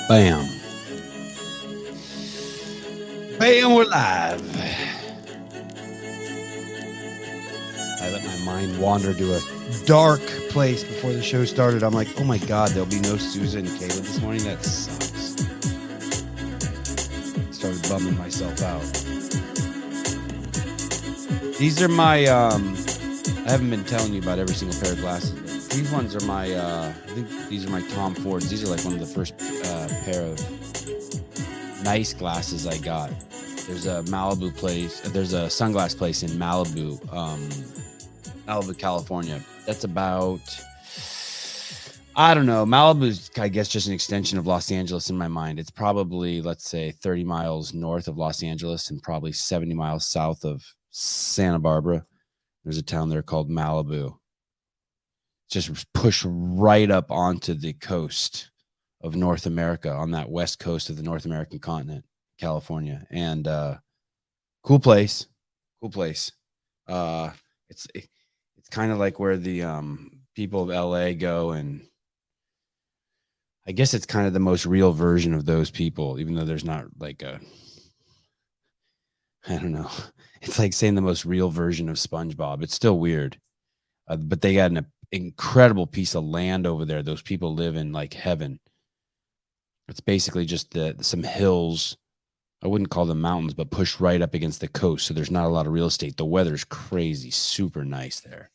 Bam. Bam, we're live. I let my mind wander to a dark place before the show started. I'm like, oh my God, there'll be no Susan and Caleb this morning. That sucks. Started bumming myself out. These are my, I haven't been telling you about every single pair of glasses, but these ones are my, I think these are my Tom Fords. These are like one of the first pair of nice glasses I got. There's a Malibu place. There's a sunglass place in Malibu, Malibu, California. That's about, I don't know. Malibu's, I guess, just an extension of Los Angeles in my mind. It's probably, let's say, 30 miles north of Los Angeles and probably 70 miles south of Santa Barbara. There's a town there called Malibu. Just pushed right up onto the coast of North America, on that west coast of the North American continent, California. And cool place. It's kind of like where the people of LA go, and I guess it's kind of the most real version of those people, even though there's not like a, I don't know. It's like saying the most real version of SpongeBob. It's still weird. But they got an incredible piece of land over there. Those people live in like heaven. It's basically just some hills. I wouldn't call them mountains, but pushed right up against the coast. So there's not a lot of real estate. The weather's crazy, super nice there.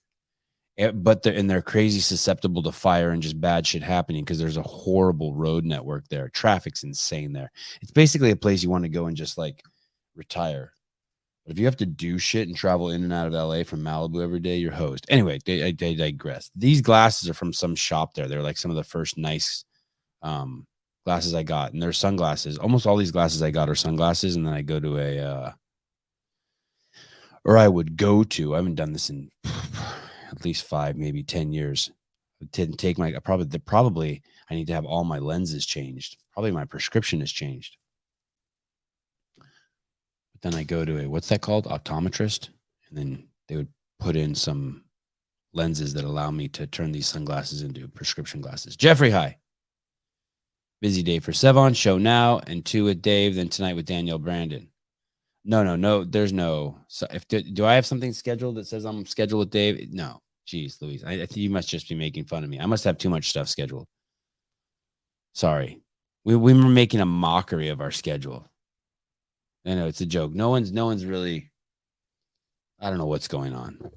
But they're crazy susceptible to fire and just bad shit happening because there's a horrible road network there. Traffic's insane there. It's basically a place you want to go and just like retire. But if you have to do shit and travel in and out of LA from Malibu every day, you're hosed. Anyway, I digress. These glasses are from some shop there. They're like some of the first nice glasses I got. And they're sunglasses. Almost all these glasses I got are sunglasses. And then I go to I would go to, I haven't done this in at least 5, maybe 10 years. I didn't take I need to have all my lenses changed. Probably my prescription has changed. Then I go to what's that called? Optometrist. And then they would put in some lenses that allow me to turn these sunglasses into prescription glasses. Jeffrey, hi. Busy day for Sevan. Show now and 2 with Dave. Then tonight with Danielle Brandon. No. There's no. So do I have something scheduled that says I'm scheduled with Dave? No. Jeez, Louise. I think you must just be making fun of me. I must have too much stuff scheduled. Sorry. We were making a mockery of our schedule. I know it's a joke. No one's really, I don't know what's going on.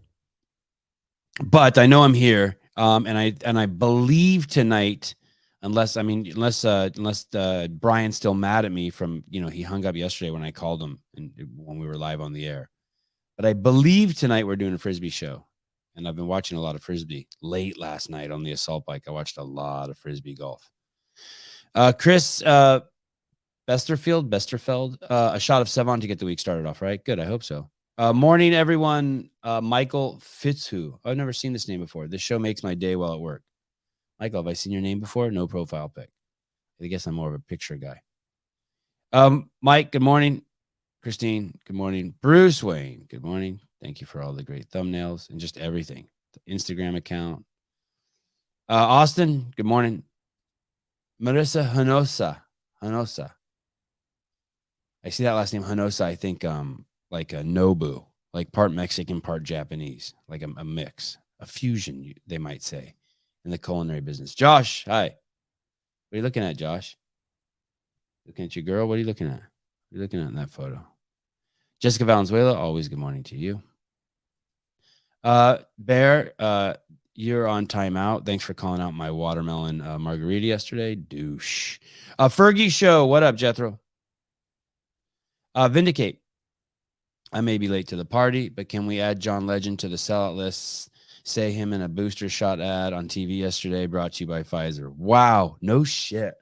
But I know I'm here. And I believe tonight, unless Brian's still mad at me from, he hung up yesterday when I called him and when we were live on the air. But I believe tonight we're doing a Frisbee show. And I've been watching a lot of Frisbee. Late last night on the assault bike, I watched a lot of Frisbee golf. Chris, Besterfeld, a shot of Sevan to get the week started off, right? Good, I hope so. Morning, everyone. Michael Fitzhugh. I've never seen this name before. This show makes my day while at work. Michael, have I seen your name before? No profile pic. I guess I'm more of a picture guy. Mike, good morning. Christine, good morning. Bruce Wayne, good morning. Thank you for all the great thumbnails and just everything. The Instagram account. Austin, good morning. Marissa Hanosa. I see that last name, Hanosa. I think like a Nobu, like part Mexican, part Japanese, like a mix, a fusion, they might say, in the culinary business. Josh, hi. What are you looking at, Josh? Looking at your girl? What are you looking at? What are you looking at in that photo? Jessica Valenzuela, always good morning to you. Bear, you're on timeout. Thanks for calling out my watermelon margarita yesterday. Douche. Fergie Show, what up, Jethro? Vindicate. I may be late to the party, but can we add John Legend to the sellout list? Say him in a booster shot ad on TV yesterday, brought to you by Pfizer. Wow. No shit.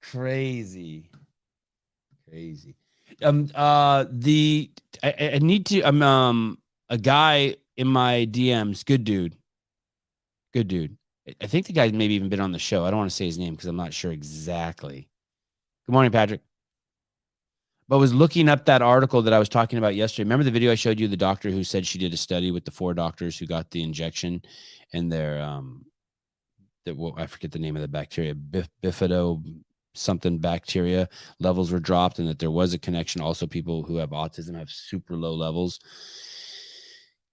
Crazy. I need to, a guy in my DMs, good dude. I think the guy's maybe even been on the show. I don't want to say his name because I'm not sure exactly. Good morning, Patrick. but was looking up that article that I was talking about yesterday. Remember the video I showed you, the doctor who said she did a study with the 4 doctors who got the injection and their I forget the name of the bacteria, bifido something bacteria levels were dropped, and that there was a connection. Also, people who have autism have super low levels.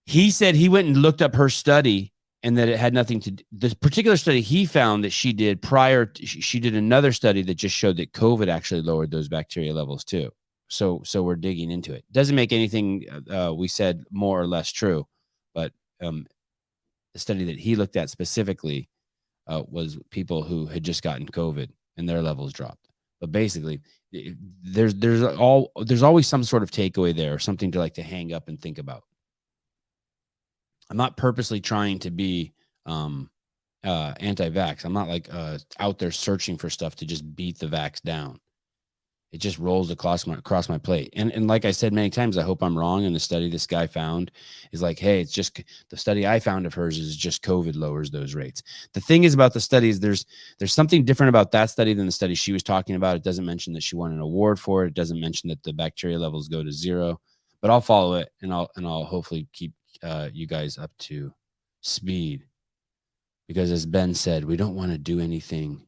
He said he went and looked up her study, and that it had nothing to do. This particular study he found that she did prior to, she did another study that just showed that COVID actually lowered those bacteria levels too. So we're digging into it. Doesn't make anything we said more or less true, but the study that he looked at specifically was people who had just gotten COVID and their levels dropped. But basically, there's always some sort of takeaway there, or something to like to hang up and think about. I'm not purposely trying to be anti-vax. I'm not like out there searching for stuff to just beat the vax down. It just rolls across my plate. And like I said many times, I hope I'm wrong. And the study this guy found is like, hey, it's just the study I found of hers is just COVID lowers those rates. The thing is about the studies, there's something different about that study than the study she was talking about. It doesn't mention that she won an award for it. It doesn't mention that the bacteria levels go to 0. But I'll follow it, and I'll hopefully keep you guys up to speed. Because as Ben said, we don't want to do anything.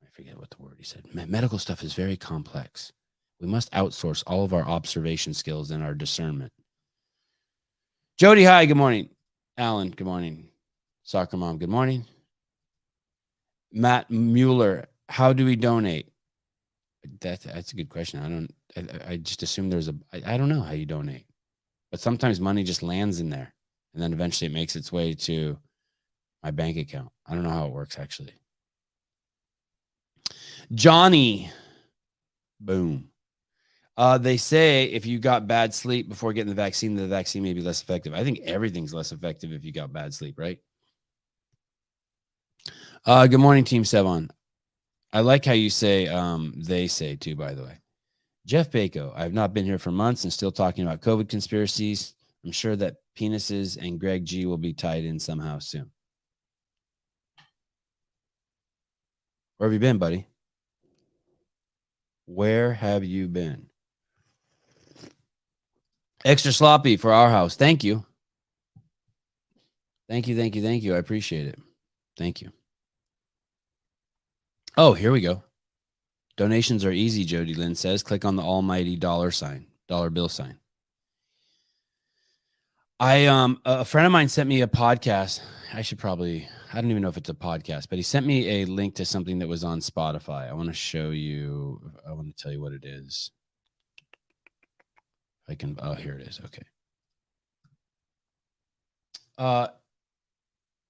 I forget what the word he said. Medical stuff is very complex. We must outsource all of our observation skills and our discernment. Jody, hi, good morning. Alan, good morning. Soccer Mom, good morning. Matt Mueller, how do we donate? That's a good question. I just assume I don't know how you donate. But sometimes money just lands in there, and then eventually it makes its way to my bank account. I don't know how it works, actually. Johnny, boom. They say if you got bad sleep before getting the vaccine may be less effective. I think everything's less effective if you got bad sleep, right? Good morning, Team Sevan. I like how you say they say too, by the way. Jeff Bako, I have not been here for months and still talking about COVID conspiracies. I'm sure that penises and Greg G will be tied in somehow soon. Where have you been, buddy? Where have you been? Extra sloppy for our house. Thank you. Thank you. I appreciate it. Thank you. Oh, here we go. Donations are easy, Jody Lynn says. Click on the almighty dollar bill sign. A friend of mine sent me a podcast. I don't even know if it's a podcast, but he sent me a link to something that was on Spotify. I want to show you. I want to tell you what it is. Here it is. Okay.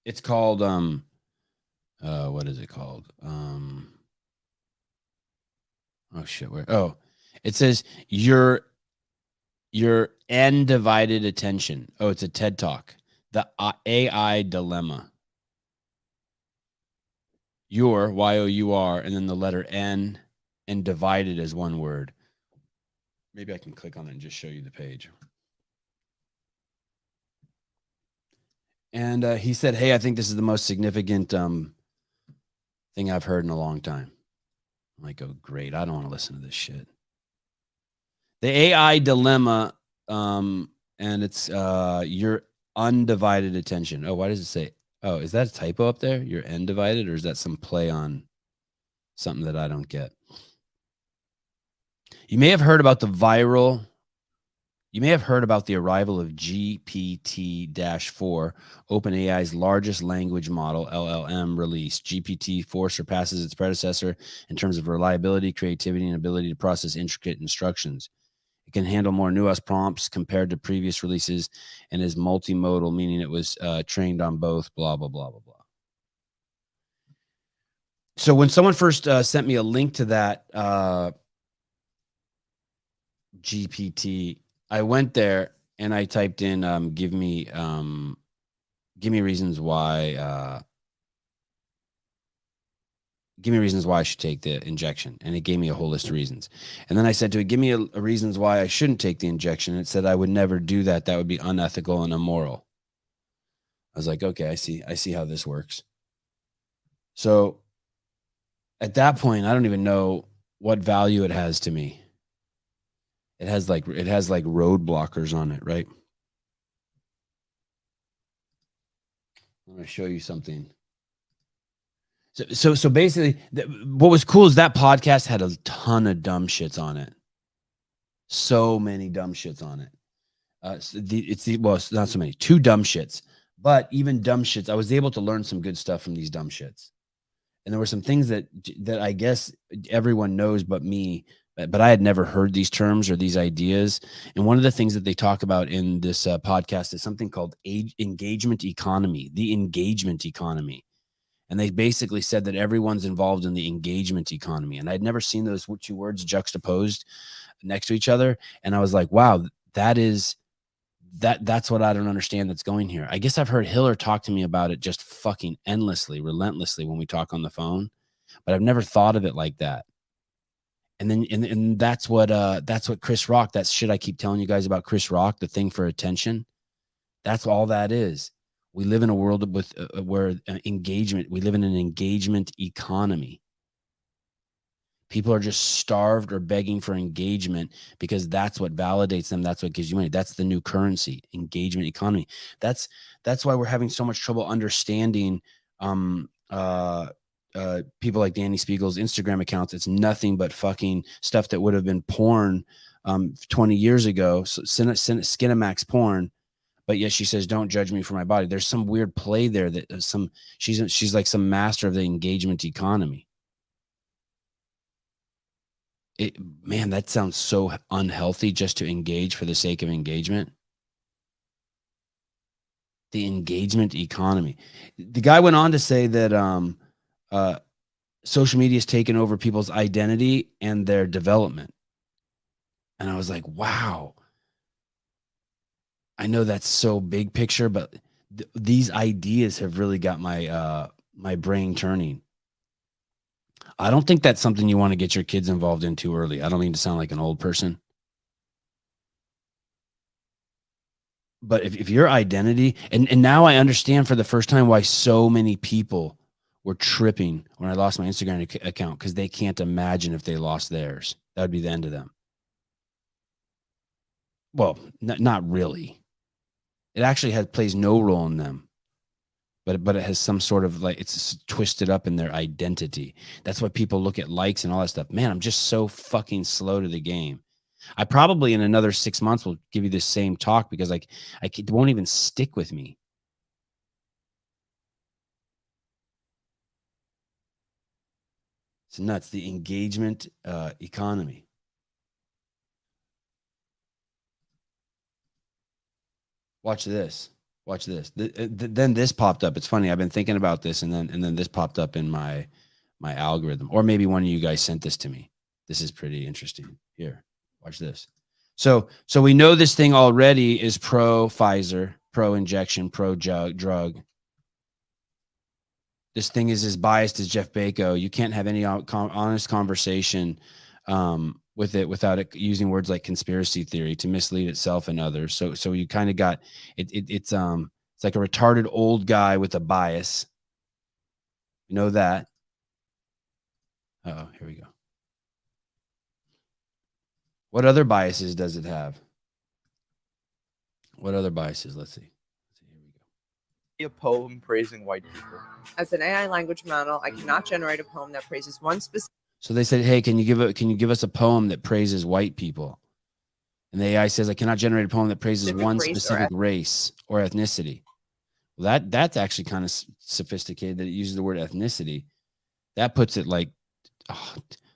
It's called, what is it called? Oh shit. It says your undivided attention. Oh, it's a TED Talk. The AI dilemma. Your, Y-O-U-R, and then the letter N, and divided as one word. Maybe I can click on it and just show you the page. And he said, hey, I think this is the most significant thing I've heard in a long time. I'm like, oh, great. I don't want to listen to this shit. The AI dilemma, and it's your undivided attention. Oh, why does it say? Oh, is that a typo up there? Your undivided, or is that some play on something that I don't get? You may have heard about the arrival of GPT-4, OpenAI's largest language model, LLM, release. GPT-4 surpasses its predecessor in terms of reliability, creativity, and ability to process intricate instructions. It can handle more nuanced prompts compared to previous releases and is multimodal, meaning it was trained on both, blah, blah, blah, blah, blah. So when someone first sent me a link to that GPT, I went there and I typed in, give me reasons why I should take the injection. And it gave me a whole list of reasons. And then I said to it, give me a reasons why I shouldn't take the injection. It said I would never do that. That would be unethical and immoral. I was like, okay, I see how this works. So at that point, I don't even know what value it has to me. It has like road blockers on it, right? I'm going to show you something. So basically, what was cool is that podcast had a ton of dumb shits on it. So many dumb shits on it. Well, it's not so many, 2 dumb shits, but even dumb shits, I was able to learn some good stuff from these dumb shits. And there were some things that I guess everyone knows but me, but I had never heard these terms or these ideas. And one of the things that they talk about in this podcast is something called engagement economy, the engagement economy. And they basically said that everyone's involved in the engagement economy. And I'd never seen those 2 words juxtaposed next to each other. And I was like, wow, that's what I don't understand that's going here. I guess I've heard Hiller talk to me about it just fucking endlessly, relentlessly when we talk on the phone, but I've never thought of it like that. And then, and that's what Chris Rock, that shit I keep telling you guys about Chris Rock, the thing for attention. That's all that is. We live in a world with where engagement, we live in an engagement economy. People are just starved or begging for engagement because that's what validates them. That's what gives you money. That's the new currency, engagement economy. That's why we're having so much trouble understanding people like Danny Spiegel's Instagram accounts. It's nothing but fucking stuff that would have been porn 20 years ago. So Skinamax porn. But yet she says, don't judge me for my body. There's some weird play there that she's like some master of the engagement economy. Man, that sounds so unhealthy, just to engage for the sake of engagement. The engagement economy. The guy went on to say that social media has taken over people's identity and their development. And I was like, wow. I know that's so big picture, but these ideas have really got my my brain turning. I don't think that's something you want to get your kids involved in too early. I don't mean to sound like an old person. But if your identity, and now I understand for the first time why so many people were tripping when I lost my Instagram account, because they can't imagine if they lost theirs. That would be the end of them. Well, not really. It actually plays no role in them. But it has some sort of like, it's twisted up in their identity. That's why people look at likes and all that stuff. Man, I'm just so fucking slow to the game. I probably in another 6 months will give you the same talk because it won't even stick with me. It's nuts. The engagement economy. Watch this. Watch this. Then this popped up. It's funny. I've been thinking about this, and then this popped up in my algorithm, or maybe one of you guys sent this to me. This is pretty interesting. Here, watch this. So we know this thing already is pro Pfizer, pro injection, pro drug. This thing is as biased as Jeff Bako. You can't have any honest conversation with it without it using words like conspiracy theory to mislead itself and others. So you kind of got it's like a retarded old guy with a bias. You know that. Oh, here we go. What other biases does it have? What other biases? Let's see. Here we go. A poem praising white people. As an AI language model, I cannot generate a poem that praises one specific. So they said, "Hey, can you give us a poem that praises white people?" And the AI says, "I cannot generate a poem that praises one specific race or ethnicity." Well, that's actually kind of sophisticated that it uses the word ethnicity. That puts it like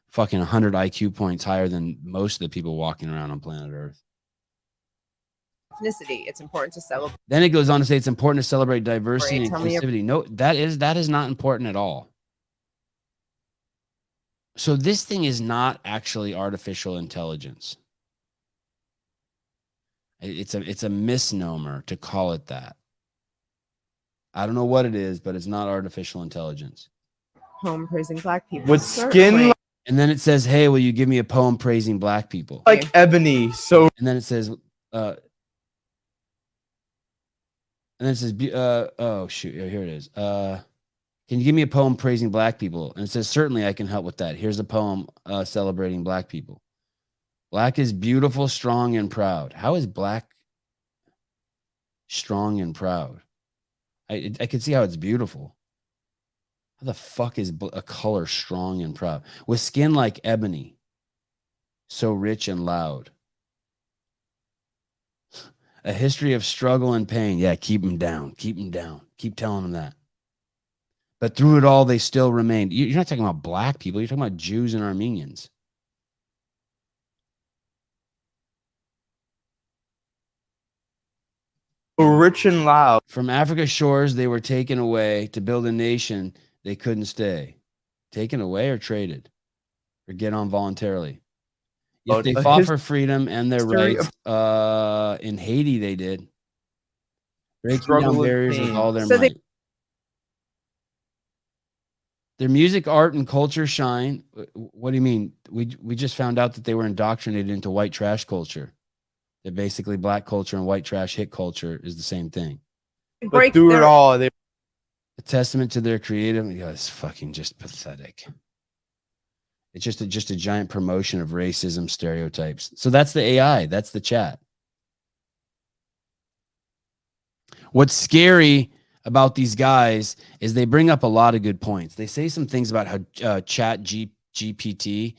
fucking 100 IQ points higher than most of the people walking around on planet Earth. Ethnicity. It's important to celebrate. Then it goes on to say it's important to celebrate diversity and inclusivity. No, that is not important at all. So this thing is not actually artificial intelligence. It's a misnomer to call it that. I don't know what it is, but it's not artificial intelligence. Poem praising black people. With skin and then it says, "Hey, will you give me a poem praising black people?" Like ebony. So and then it says oh shoot, here it is. Can you give me a poem praising black people? And it says, certainly I can help with that. Here's a poem celebrating black people. Black is beautiful, strong, and proud. How is black strong and proud? I can see how it's beautiful. How the fuck is a color strong and proud? With skin like ebony, so rich and loud. A history of struggle and pain. Yeah, keep them down. Keep them down. Keep telling them that. But through it all, they still remained. You're not talking about black people. You're talking about Jews and Armenians. Rich and loud. From Africa's shores, they were taken away to build a nation they couldn't stay. Taken away or traded? Or get on voluntarily? If they fought for freedom and their rights, in Haiti they did. Breaking down barriers with all their might. Their music, art, and culture shine. What do you mean? We just found out that they were indoctrinated into white trash culture. That basically black culture and white trash hit culture is the same thing. But through it all, they a testament to their creative. Yeah, it's fucking just pathetic. It's just a giant promotion of racism stereotypes. So that's the AI. That's the chat. What's scary about these guys is they bring up a lot of good points. They say some things about how chat GPT,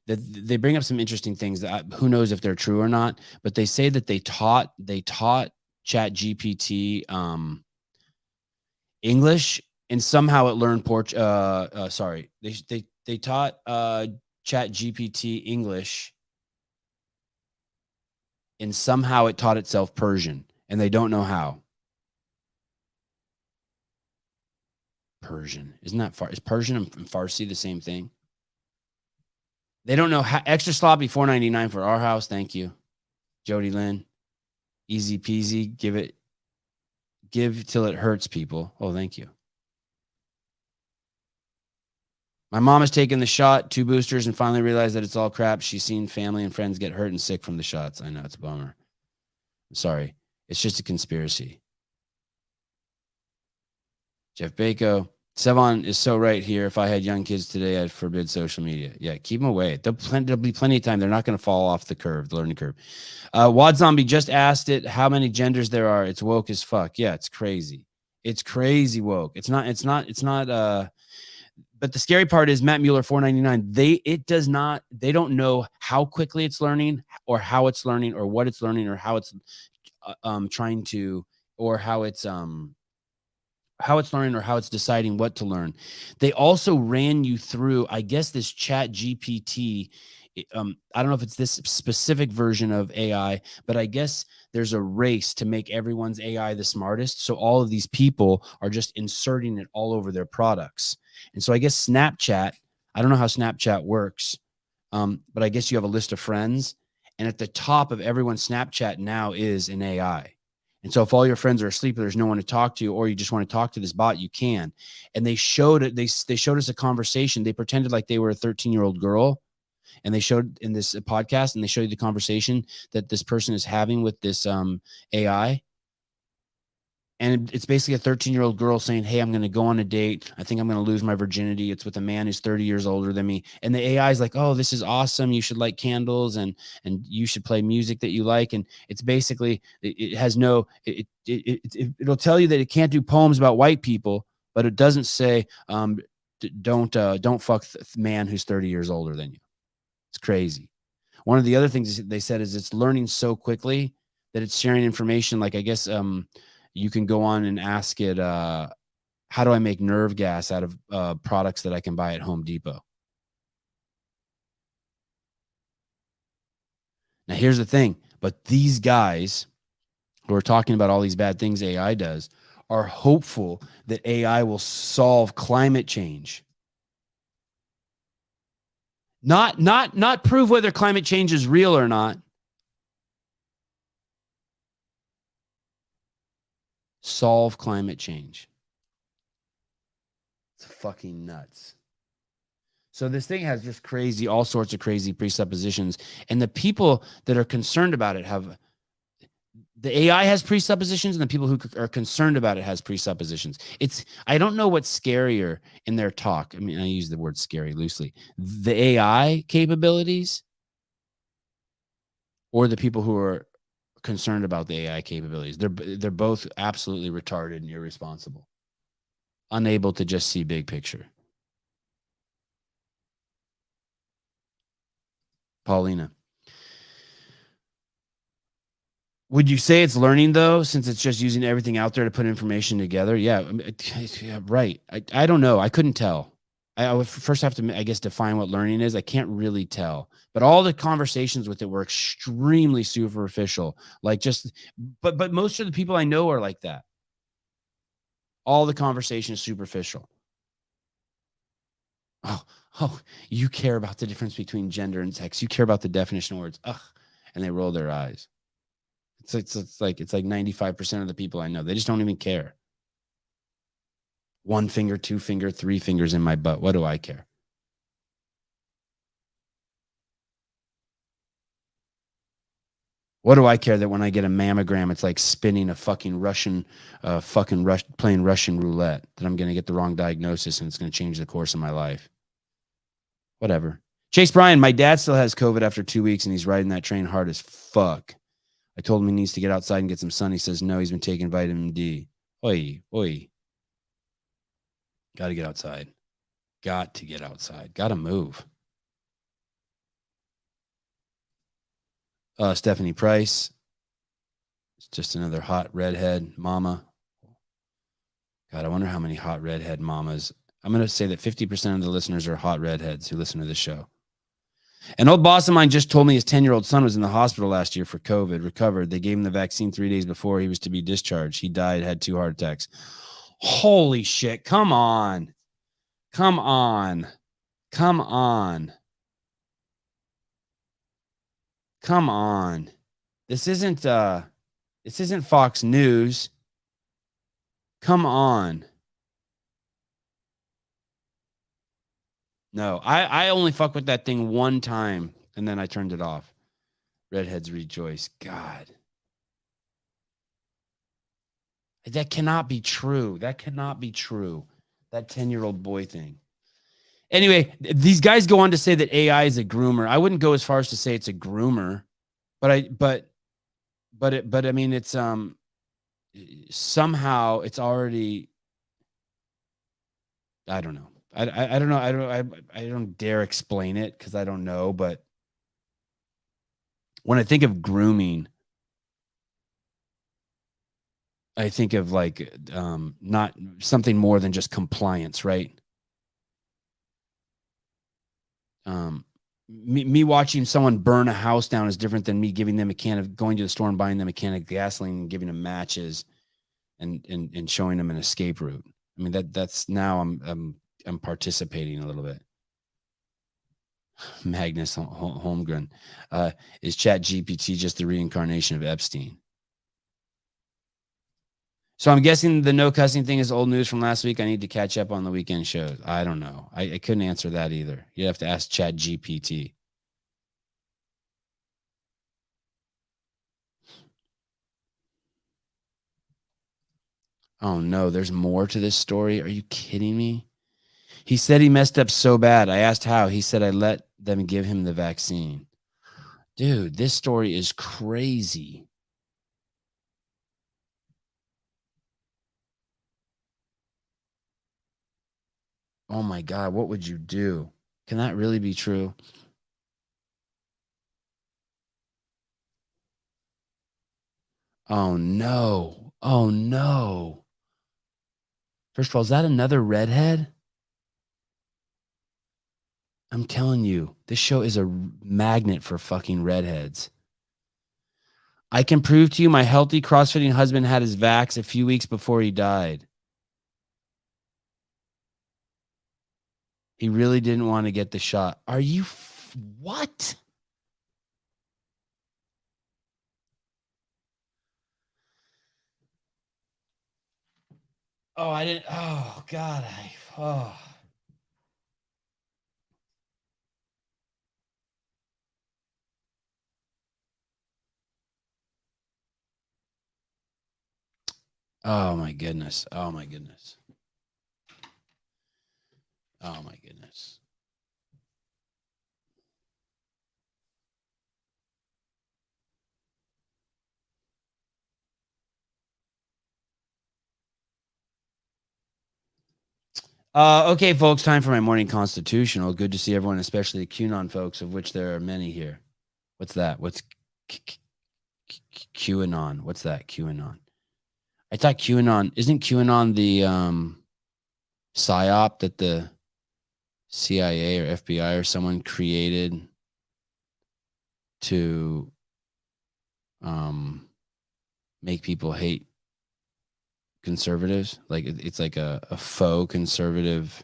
that they bring up some interesting things that who knows if they're true or not, but they say that they taught chat GPT English, and somehow it learned they taught chat GPT English, and somehow it taught itself Persian, and they don't know how. Persian. Isn't that is Persian and Farsi the same thing? They don't know how. Extra sloppy $4.99 for our house. Thank you, Jody Lynn. Easy peasy. Give till it hurts, people. Oh, thank you. My mom has taken the shot, 2 boosters, and finally realized that it's all crap. She's seen family and friends get hurt and sick from the shots. I know, it's a bummer. I'm sorry. It's just a conspiracy. Jeff Bako. Sevan is so right here. If I had young kids today, I'd forbid social media. Yeah, keep them away. There'll be plenty of time. They're not going to fall off the learning curve. Wad Zombie just asked it how many genders there are. It's woke as fuck. Yeah, it's crazy. It's crazy woke. It's not. But the scary part is Matt Mueller, $4.99. They don't know how quickly it's learning, or how it's learning, or what it's learning, or how it's trying to, or how it's learning, or how it's deciding what to learn. They also ran you through, I guess, this chat GPT. I don't know if it's this specific version of AI, but I guess there's a race to make everyone's AI the smartest. So all of these people are just inserting it all over their products. And so I guess Snapchat, I don't know how Snapchat works, but I guess you have a list of friends, and at the top of everyone's Snapchat now is an AI. And so if all your friends are asleep, there's no one to talk to, or you just want to talk to this bot, you can. And they showed it. They showed us a conversation. They pretended like they were a 13-year-old girl, and they showed in this podcast, and they showed you the conversation that this person is having with this AI. And it's basically a 13-year-old girl saying, hey, I'm going to go on a date. I think I'm going to lose my virginity. It's with a man who's 30 years older than me. And the AI is like, oh, this is awesome. You should light candles, and you should play music that you like. And it's basically, it'll tell you that it can't do poems about white people, but it doesn't say, don't fuck the man who's 30 years older than you. It's crazy. One of the other things they said is it's learning so quickly that it's sharing information. Like, I guess, you can go on and ask it, how do I make nerve gas out of products that I can buy at Home Depot? Now, here's the thing. But these guys who are talking about all these bad things AI does are hopeful that AI will solve climate change. Not prove whether climate change is real or not. Solve climate change. It's fucking nuts. So this thing has just all sorts of crazy presuppositions. And the people that are concerned about it The AI has presuppositions, and the people who are concerned about it has presuppositions. I don't know what's scarier in their talk. I mean, I use the word scary loosely. The AI capabilities or the people who are concerned about the AI capabilities. They're both absolutely retarded and irresponsible, unable to just see big picture. Paulina. Would you say it's learning, though, since it's just using everything out there to put information together? Yeah, yeah, right. I don't know. I couldn't tell. I would first have to, I guess, define what learning is. I can't really tell. But all the conversations with it were extremely superficial. Like but most of the people I know are like that. All the conversation is superficial. Oh, you care about the difference between gender and sex. You care about the definition of words. Ugh. And they roll their eyes. It's like 95% of the people I know. They just don't even care. 1 finger, 2 finger, 3 fingers in my butt. What do I care? What do I care that when I get a mammogram, it's like spinning a fucking playing Russian roulette, that I'm going to get the wrong diagnosis and it's going to change the course of my life. Whatever. Chase Bryan, my dad still has COVID after 2 weeks and he's riding that train hard as fuck. I told him he needs to get outside and get some sun. He says no, he's been taking vitamin D. Oi. Got to get outside. Got to get outside. Got to move. Stephanie Price. It's just another hot redhead mama. God, I wonder how many hot redhead mamas. I'm going to say that 50% of the listeners are hot redheads who listen to this show. An old boss of mine just told me his 10-year-old son was in the hospital last year for COVID, recovered. They gave him the vaccine 3 days before he was to be discharged. He died, had 2 heart attacks. Holy shit. Come on. This isn't Fox News. Come on. No, I only fuck with that thing one time and then I turned it off. Redheads rejoice. God. That cannot be true. That 10-year-old boy thing. Anyway, these guys go on to say that AI is a groomer. I wouldn't go as far as to say it's a groomer, but I mean, it's somehow it's already, I don't know. I don't know. I don't dare explain it because I don't know. But when I think of grooming, I think of like not something more than just compliance, right? Me watching someone burn a house down is different than me giving them going to the store and buying them a can of gasoline and giving them matches and showing them an escape route. I mean, that's now I'm participating a little bit. Magnus Holmgren. Is ChatGPT just the reincarnation of Epstein? So I'm guessing the no cussing thing is old news from last week. I need to catch up on the weekend shows. I don't know. I couldn't answer that either. You'd have to ask ChatGPT. Oh no, there's more to this story. Are you kidding me? He said he messed up so bad. I asked how. He said I let them give him the vaccine. Dude, this story is crazy. Oh my God, what would you do? Can that really be true? Oh no. Oh no. First of all, is that another redhead? I'm telling you, this show is a magnet for fucking redheads. I can prove to you my healthy CrossFitting husband had his vax a few weeks before he died. He really didn't want to get the shot. Are you what? Oh, I didn't. Oh God. Oh my goodness. Oh my goodness. Oh my goodness. Okay, folks, time for my morning constitutional. Good to see everyone, especially the QAnon folks, of which there are many here. What's that? What's QAnon? What's that? QAnon. I thought QAnon isn't QAnon the psyop that the CIA or FBI or someone created to make people hate conservatives. Like it's like a faux conservative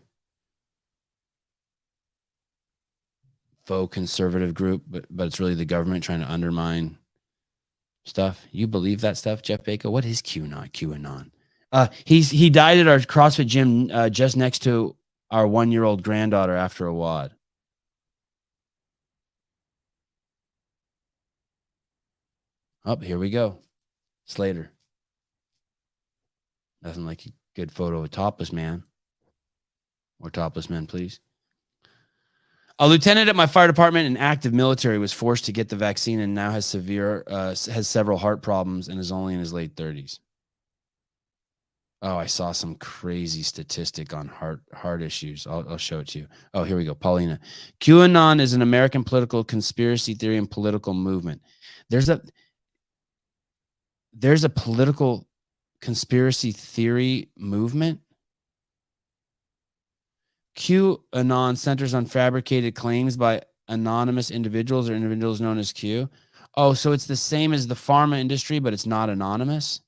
group, but it's really the government trying to undermine stuff. You believe that stuff, Jeff Baker? What is QAnon? He died at our CrossFit gym just next to our 1-year-old granddaughter after a WOD. Oh, here we go. Slater. Nothing like a good photo of a topless man. More topless men, please. A lieutenant at my fire department in active military was forced to get the vaccine and now has several heart problems and is only in his late 30s. Oh, I saw some crazy statistic on heart issues. I'll show it to you. Oh, here we go. Paulina. QAnon is an American political conspiracy theory and political movement. There's a political conspiracy theory movement. QAnon centers on fabricated claims by anonymous individuals or individuals known as Q. Oh, so it's the same as the pharma industry, but it's not anonymous.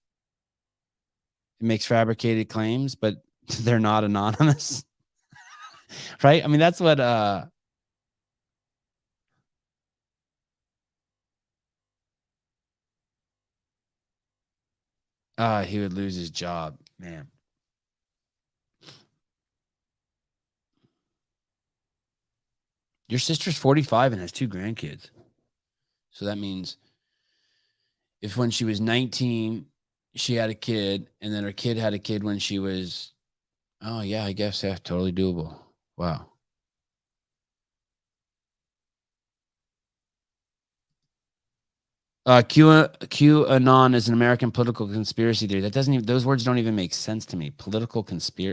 It makes fabricated claims, but they're not anonymous. Right? I mean, that's what he would lose his job, man. Your sister's 45 and has 2 grandkids. So that means if when she was 19, she had a kid, and then her kid had a kid when she was, oh yeah, I guess, yeah, totally doable. Wow. QAnon is an American political conspiracy theory. That doesn't even, those words don't even make sense to me.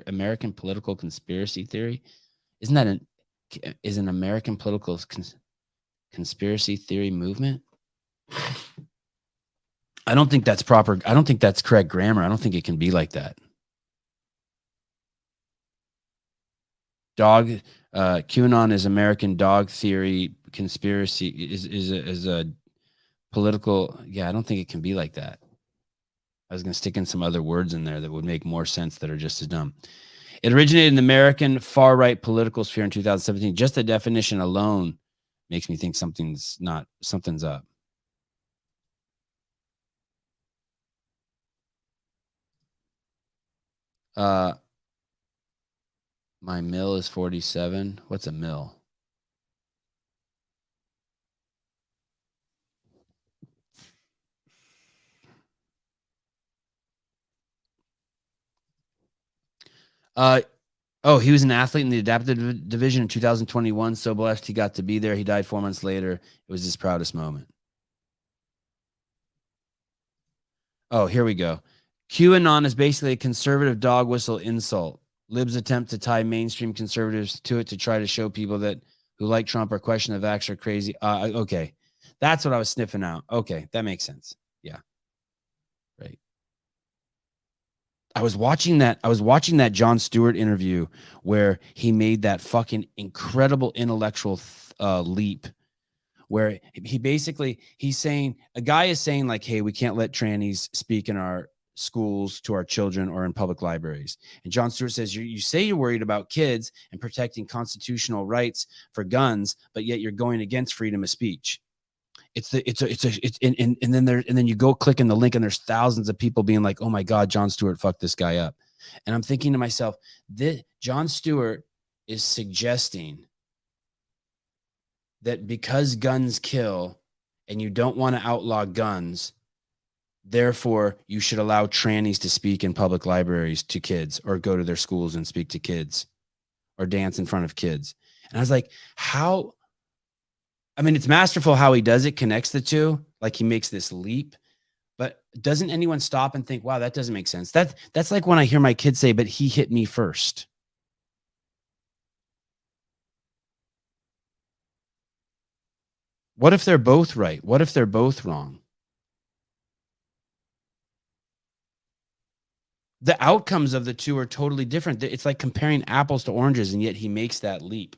American political conspiracy theory. Isn't that an American political conspiracy theory movement? I don't think that's proper. I don't think that's correct grammar. I don't think it can be like that. QAnon is American dog theory conspiracy is a political. Yeah, I don't think it can be like that. I was going to stick in some other words in there that would make more sense that are just as dumb. It originated in the American far-right political sphere in 2017. Just the definition alone makes me think something's up. My mill is 47. What's a mill? He was an athlete in the adaptive division in 2021. So blessed he got to be there. He died 4 months later. It was his proudest moment. Oh, here we go. QAnon is basically a conservative dog whistle insult. Libs attempt to tie mainstream conservatives to it to try to show people that who like Trump or question the vax are crazy. Okay. That's what I was sniffing out. Okay. That makes sense. Yeah. Right. I was watching that Jon Stewart interview where he made that fucking incredible intellectual leap where he's saying, a guy is saying like, hey, we can't let trannies speak in our schools to our children or in public libraries. And Jon Stewart says, you say you're worried about kids and protecting constitutional rights for guns, but yet you're going against freedom of speech. And then you go click in the link and there's thousands of people being like, oh my God, Jon Stewart fucked this guy up. And I'm thinking to myself, Jon Stewart is suggesting that because guns kill and you don't want to outlaw guns, Therefore, you should allow trannies to speak in public libraries to kids, or go to their schools and speak to kids, or dance in front of kids. And I was like, how? I mean, it's masterful how he does it, connects the two, like he makes this leap. But doesn't anyone stop and think, wow, that doesn't make sense? That's like when I hear my kids say, but he hit me first. What if they're both right? What if they're both wrong? The outcomes of the two are totally different. It's like comparing apples to oranges, and yet he makes that leap.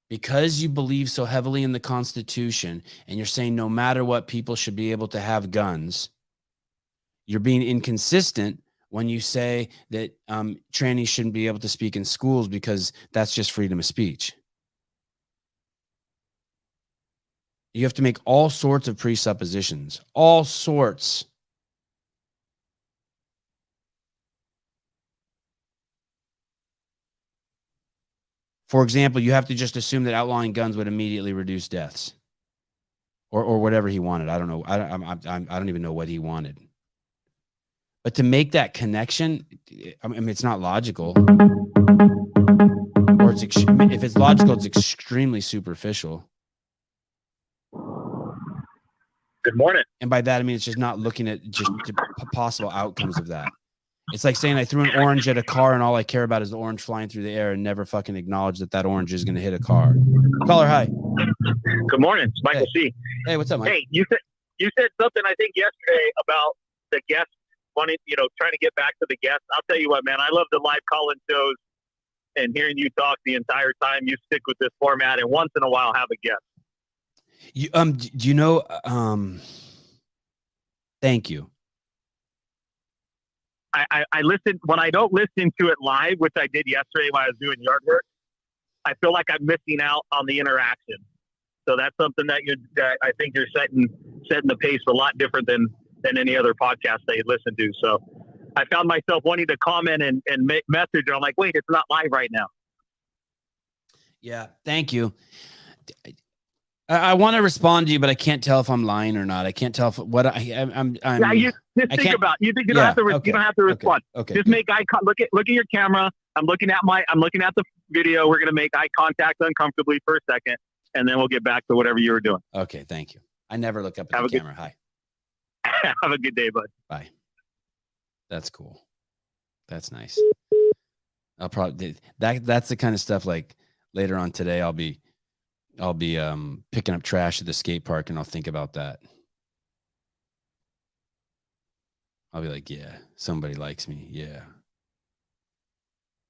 Because you believe so heavily in the Constitution, and you're saying no matter what, people should be able to have guns, you're being inconsistent when you say that trannies shouldn't be able to speak in schools because that's just freedom of speech. You have to make all sorts of presuppositions, all sorts. For example, you have to just assume that outlawing guns would immediately reduce deaths, or whatever he wanted. I don't know. I don't even know what he wanted. But to make that connection, I mean, it's not logical. Or if it's logical, it's extremely superficial. Good morning. And by that, I mean, it's just not looking at just the possible outcomes of that. It's like saying I threw an orange at a car and all I care about is the orange flying through the air, and never fucking acknowledge that orange is going to hit a car. Caller, hi. Good morning. It's Michael C. Hey, what's up, Mike? Hey, you said something, I think, yesterday about the guests wanting, trying to get back to the guests. I'll tell you what, man, I love the live call-in shows and hearing you talk the entire time. You stick with this format, and once in a while have a guest. Do you know, thank you. I listen when I don't listen to it live, which I did yesterday when I was doing yard work. I feel like I'm missing out on the interaction. So that's something that I think you're setting the pace a lot different than any other podcast that you listen to. So I found myself wanting to comment and message, and I'm like, wait, it's not live right now. Yeah, thank you. I want to respond to you, but I can't tell if I'm lying or not. I can't tell if what I'm. Yeah, you just think about it. You don't have to. You don't have to respond. Okay. Just make eye contact. Look at your camera. I'm looking at the video. We're gonna make eye contact uncomfortably for a second, and then we'll get back to whatever you were doing. Okay, thank you. I never look up at the camera. Hi. Have a good day, bud. Bye. That's cool. That's nice. I'll probably that's the kind of stuff like later on today I'll be picking up trash at the skate park, and I'll think about that. I'll be like, yeah, somebody likes me. Yeah.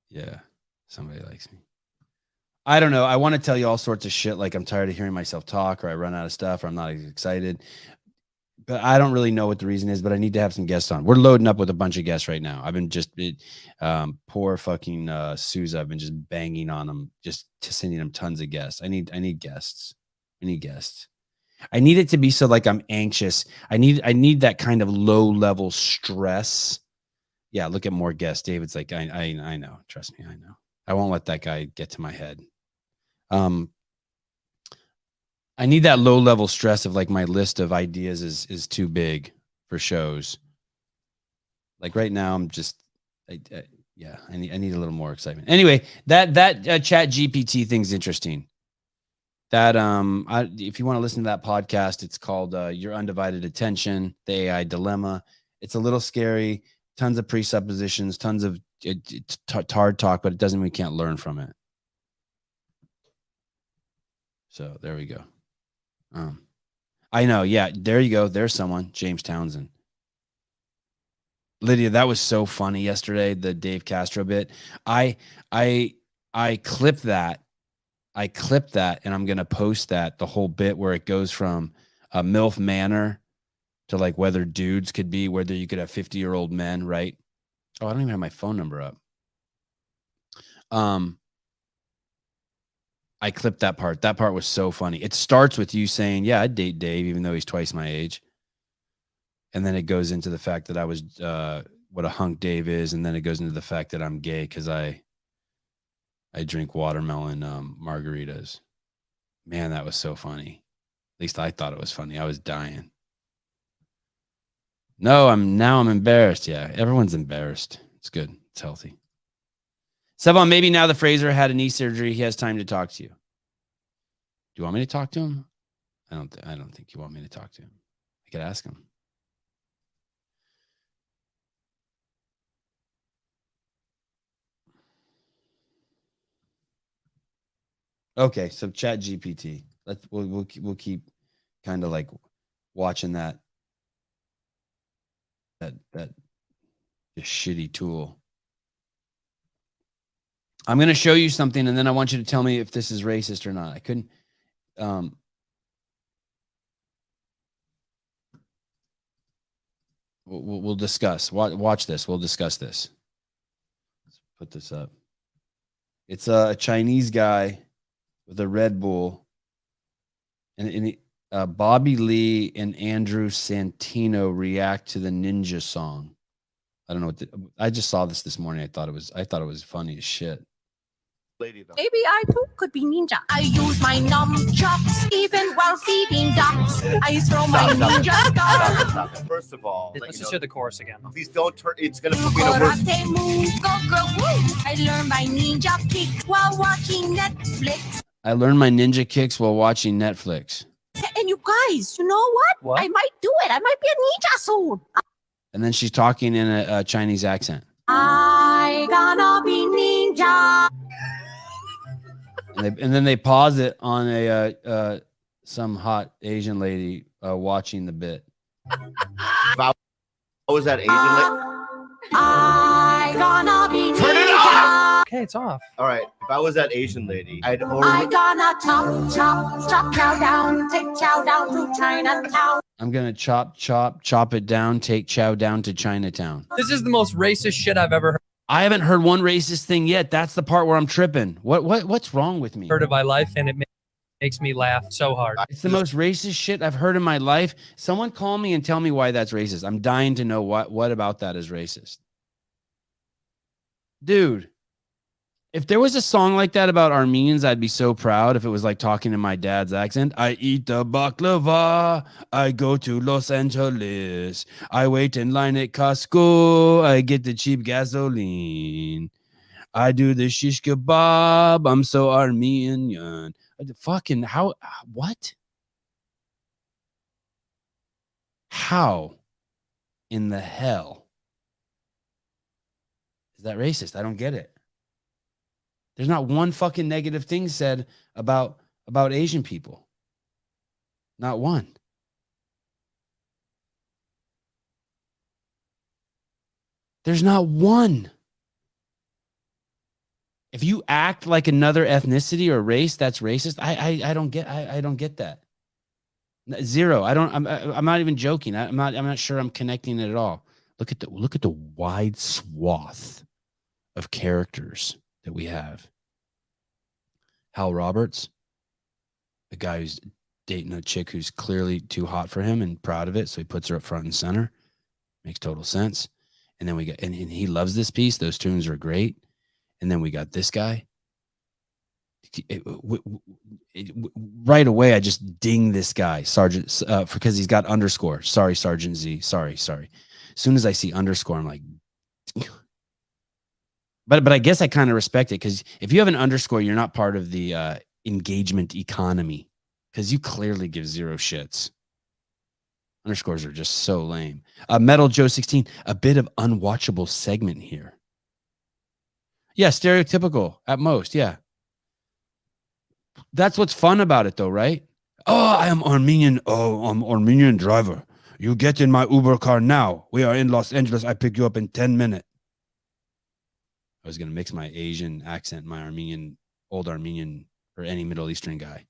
Yeah, somebody likes me. I don't know. I want to tell you all sorts of shit, like I'm tired of hearing myself talk, or I run out of stuff, or I'm not excited. But I don't really know what the reason is, but I need to have some guests on. We're loading up with a bunch of guests right now. I've been poor fucking Sousa. I've been just banging on them, just sending them tons of guests. I need guests. I need guests. I need it to be so like I'm anxious. I need that kind of low level stress. Yeah, look at more guests. David's like, I know. Trust me, I know. I won't let that guy get to my head. I need that low level stress of like my list of ideas is too big for shows. Like right now, I'm just, I need a little more excitement. Anyway, that Chat GPT thing's interesting. That if you want to listen to that podcast, it's called Your Undivided Attention: The AI Dilemma. It's a little scary. Tons of presuppositions, tons of hard talk, but it doesn't mean we can't learn from it. So there we go. I know. Yeah, there you go. There's someone, James Townsend. Lydia, that was so funny yesterday, the Dave Castro bit. I clipped that. And I'm going to post that, the whole bit where it goes from a MILF manor to like whether dudes could be, whether you could have 50-year-old men, right? Oh, I don't even have my phone number up. I clipped that part. That part was so funny. It starts with you saying, yeah, I'd date Dave, even though he's twice my age. And then it goes into the fact that I was what a hunk Dave is. And then it goes into the fact that I'm gay because I drink watermelon margaritas. Man, that was so funny. At least I thought it was funny. I was dying. No, I'm embarrassed. Yeah, everyone's embarrassed. It's good. It's healthy. Sevan, maybe now the Fraser had a knee surgery. He has time to talk to you. Do you want me to talk to him? I don't think you want me to talk to him. I could ask him. Okay, so Chat GPT. We'll keep kind of like watching that shitty tool. I'm going to show you something, and then I want you to tell me if this is racist or not. I couldn't. We'll discuss. Watch this. We'll discuss this. Let's put this up. It's a Chinese guy with a Red Bull, and Bobby Lee and Andrew Santino react to the Ninja song. I don't know I just saw this morning. I thought it was funny as shit. Lady though. Maybe I too could be ninja. I use my nunchucks even while feeding ducks. I throw my ninja stars. First of all, Let's just hear the chorus again. Please don't turn. It's gonna put me in a worse. Karate move, go girl, woo. I learned my ninja kick while watching Netflix. I learned my ninja kicks while watching Netflix. And you guys, you know what? I might do it. I might be a ninja soon. And then she's talking in a Chinese accent. I gonna be ninja. And then they pause it on some hot Asian lady watching the bit. What was that Asian lady? I gonna be ninja. Turn it off! Okay, it's off. All right. If I was that Asian lady, I'd order. I gonna chop chow down, take chow down to Chinatown. I'm gonna chop it down, take chow down to Chinatown. This is the most racist shit I've ever I haven't heard one racist thing yet. That's the part where I'm tripping. What's wrong with me? heard of my life, and it makes me laugh so hard. It's the most racist shit I've heard in my life. Someone call me and tell me why that's racist. I'm dying to know what about that is racist. Dude, if there was a song like that about Armenians, I'd be so proud if it was like talking in my dad's accent. I eat the baklava. I go to Los Angeles. I wait in line at Costco. I get the cheap gasoline. I do the shish kebab. I'm so Armenian. Fucking how? What? How in the hell is that racist? I don't get it. There's not one fucking negative thing said about Asian people. Not one. There's not one. If you act like another ethnicity or race, that's racist. I don't get that. Zero. I'm not even joking. I'm not sure I'm connecting it at all. Look at the wide swath of characters that we have. Hal Roberts, the guy who's dating a chick who's clearly too hot for him and proud of it, so he puts her up front and center. Makes total sense. And then we got and he loves this piece. Those tunes are great. And then we got this guy. Right away, I just ding this guy, Sergeant, because he's got underscore. Sorry, Sergeant Z. Sorry. As soon as I see underscore, I'm like, but I guess I kind of respect it, because if you have an underscore, you're not part of the engagement economy, because you clearly give zero shits. Underscores are just so lame. Metal Joe 16, a bit of unwatchable segment here. Yeah, stereotypical at most. Yeah. That's what's fun about it, though, right? Oh, I am Armenian. Oh, I'm Armenian driver. You get in my Uber car now. We are in Los Angeles. I pick you up in 10 minutes. I was going to mix my Asian accent, my old Armenian, or any Middle Eastern guy.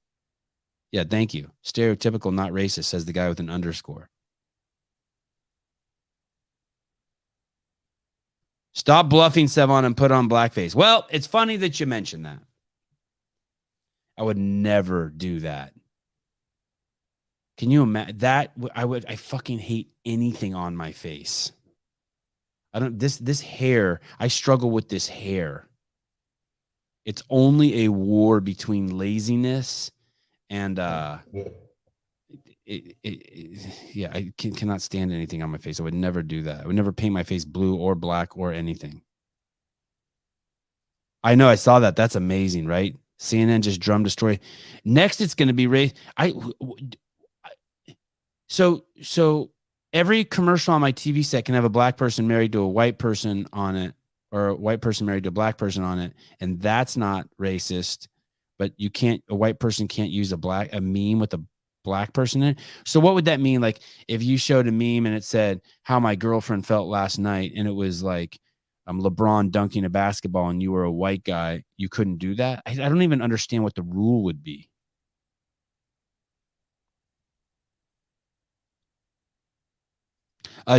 Yeah, thank you. Stereotypical, not racist, says the guy with an underscore. Stop bluffing, Sevan, and put on blackface. Well, it's funny that you mentioned that. I would never do that. Can you imagine that? I fucking hate anything on my face. This hair, I struggle with this hair. It's only a war between laziness and yeah, I cannot stand anything on my face. I would never do that. I would never paint my face blue or black or anything. I know, I saw that. That's amazing, right? CNN just drummed a story. Next, it's going to be race. So every commercial on my TV set can have a black person married to a white person on it, or a white person married to a black person on it, and that's not racist. But a white person can't use a meme with a black person in it. So what would that mean? Like if you showed a meme and it said how my girlfriend felt last night, and it was like LeBron dunking a basketball, and you were a white guy, you couldn't do that. I don't even understand what the rule would be.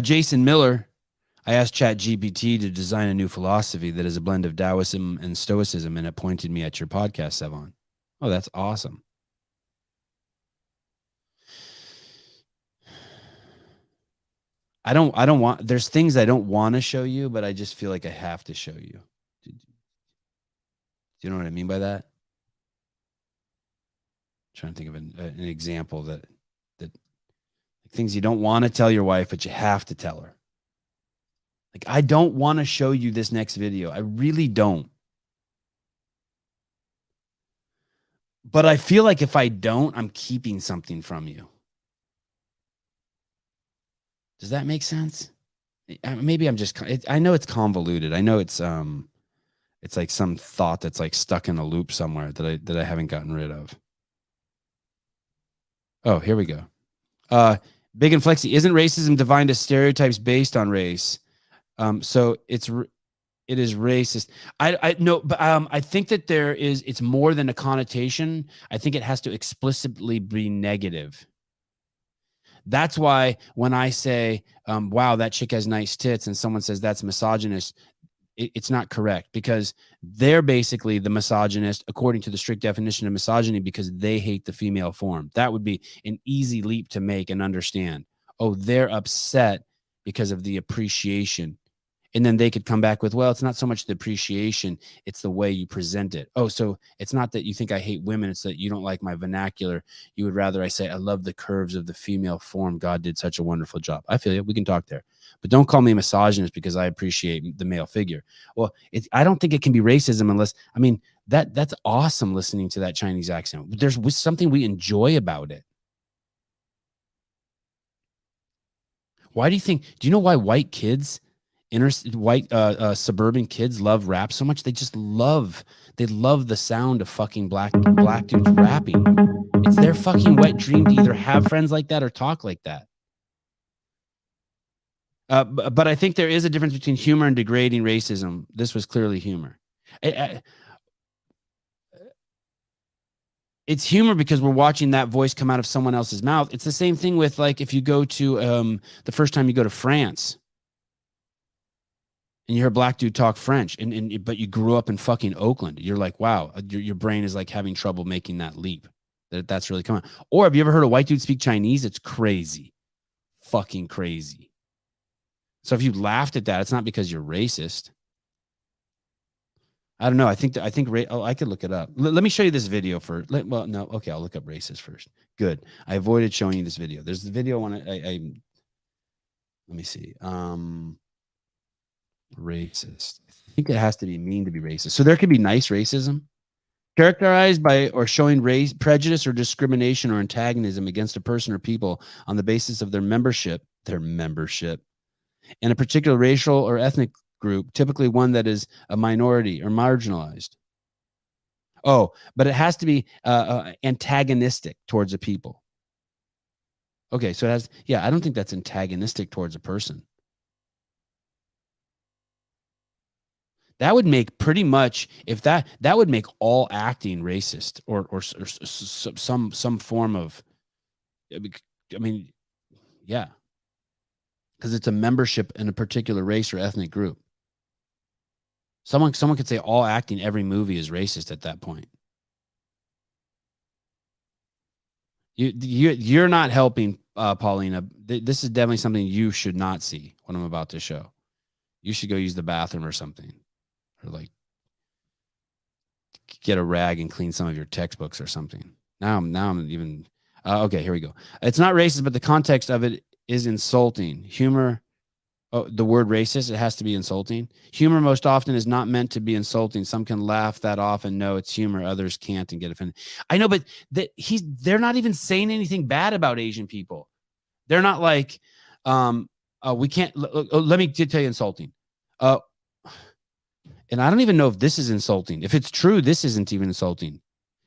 Jason Miller, I asked ChatGPT to design a new philosophy that is a blend of Taoism and Stoicism, and it pointed me at your podcast, Sevan. Oh, that's awesome. I don't want, there's things I don't want to show you, but I just feel like I have to show you. Do you know what I mean by that? I'm trying to think of an example that things you don't want to tell your wife, but you have to tell her. Like, I don't want to show you this next video. I really don't. But I feel like if I don't, I'm keeping something from you. Does that make sense? Maybe I'm just, I know it's convoluted. I know it's like some thought that's like stuck in a loop somewhere that I haven't gotten rid of. Oh, here we go. Big and Flexi, isn't racism defined as stereotypes based on race? So it is racist. I no, but I think that it's more than a connotation. I think it has to explicitly be negative. That's why when I say, wow, that chick has nice tits, and someone says that's misogynist, it's not correct, because they're basically the misogynist according to the strict definition of misogyny, because they hate the female form. That would be an easy leap to make and understand. Oh, they're upset because of the appreciation. And then they could come back with, well, it's not so much the appreciation, it's the way you present it. Oh, so it's not that you think I hate women, it's that you don't like my vernacular. You would rather I say, I love the curves of the female form. God did such a wonderful job. I feel you. We can talk there. But don't call me a misogynist because I appreciate the male figure. Well, I don't think it can be racism unless, I mean, that's awesome listening to that Chinese accent. There's something we enjoy about it. Why do you know why white kids, suburban kids love rap so much? They love the sound of fucking black dudes rapping. It's their fucking wet dream to either have friends like that or talk like that. But I think there is a difference between humor and degrading racism. This was clearly humor. It's humor because we're watching that voice come out of someone else's mouth. It's the same thing with, like, if you go to the first time you go to France and you hear a black dude talk French, but you grew up in fucking Oakland, you're like, wow, your brain is like having trouble making that leap. That's really coming. Or have you ever heard a white dude speak Chinese? It's crazy, fucking crazy. So if you laughed at that, it's not because you're racist. I don't know. I think I could look it up. Let me show you this video first. Well, no, okay, I'll look up racist first. Good. I avoided showing you this video. There's the video on it. Let me see. Racist. I think it has to be mean to be racist. So there could be nice racism, characterized by or showing race, prejudice, or discrimination or antagonism against a person or people on the basis of their membership in a particular racial or ethnic group, typically one that is a minority or marginalized. Oh, but it has to be antagonistic towards a people. Okay, so it has, yeah, I don't think that's antagonistic towards a person. That would make pretty much, if that would make all acting racist or some form of, I mean, yeah. Because it's a membership in a particular race or ethnic group. Someone could say all acting, every movie is racist at that point. You're not helping, Paulina. This is definitely something you should not see, what I'm about to show. You should go use the bathroom or something. Or like get a rag and clean some of your textbooks or something. Now I'm even, Okay, here we go. It's not racist, but the context of it is insulting. Humor, the word racist, it has to be insulting. Humor most often is not meant to be insulting. Some can laugh that off and know it's humor. Others can't and get offended. I know, but they're not even saying anything bad about Asian people. They're not like, we can't, let me tell you insulting. And I don't even know if this is insulting. If it's true, this isn't even insulting.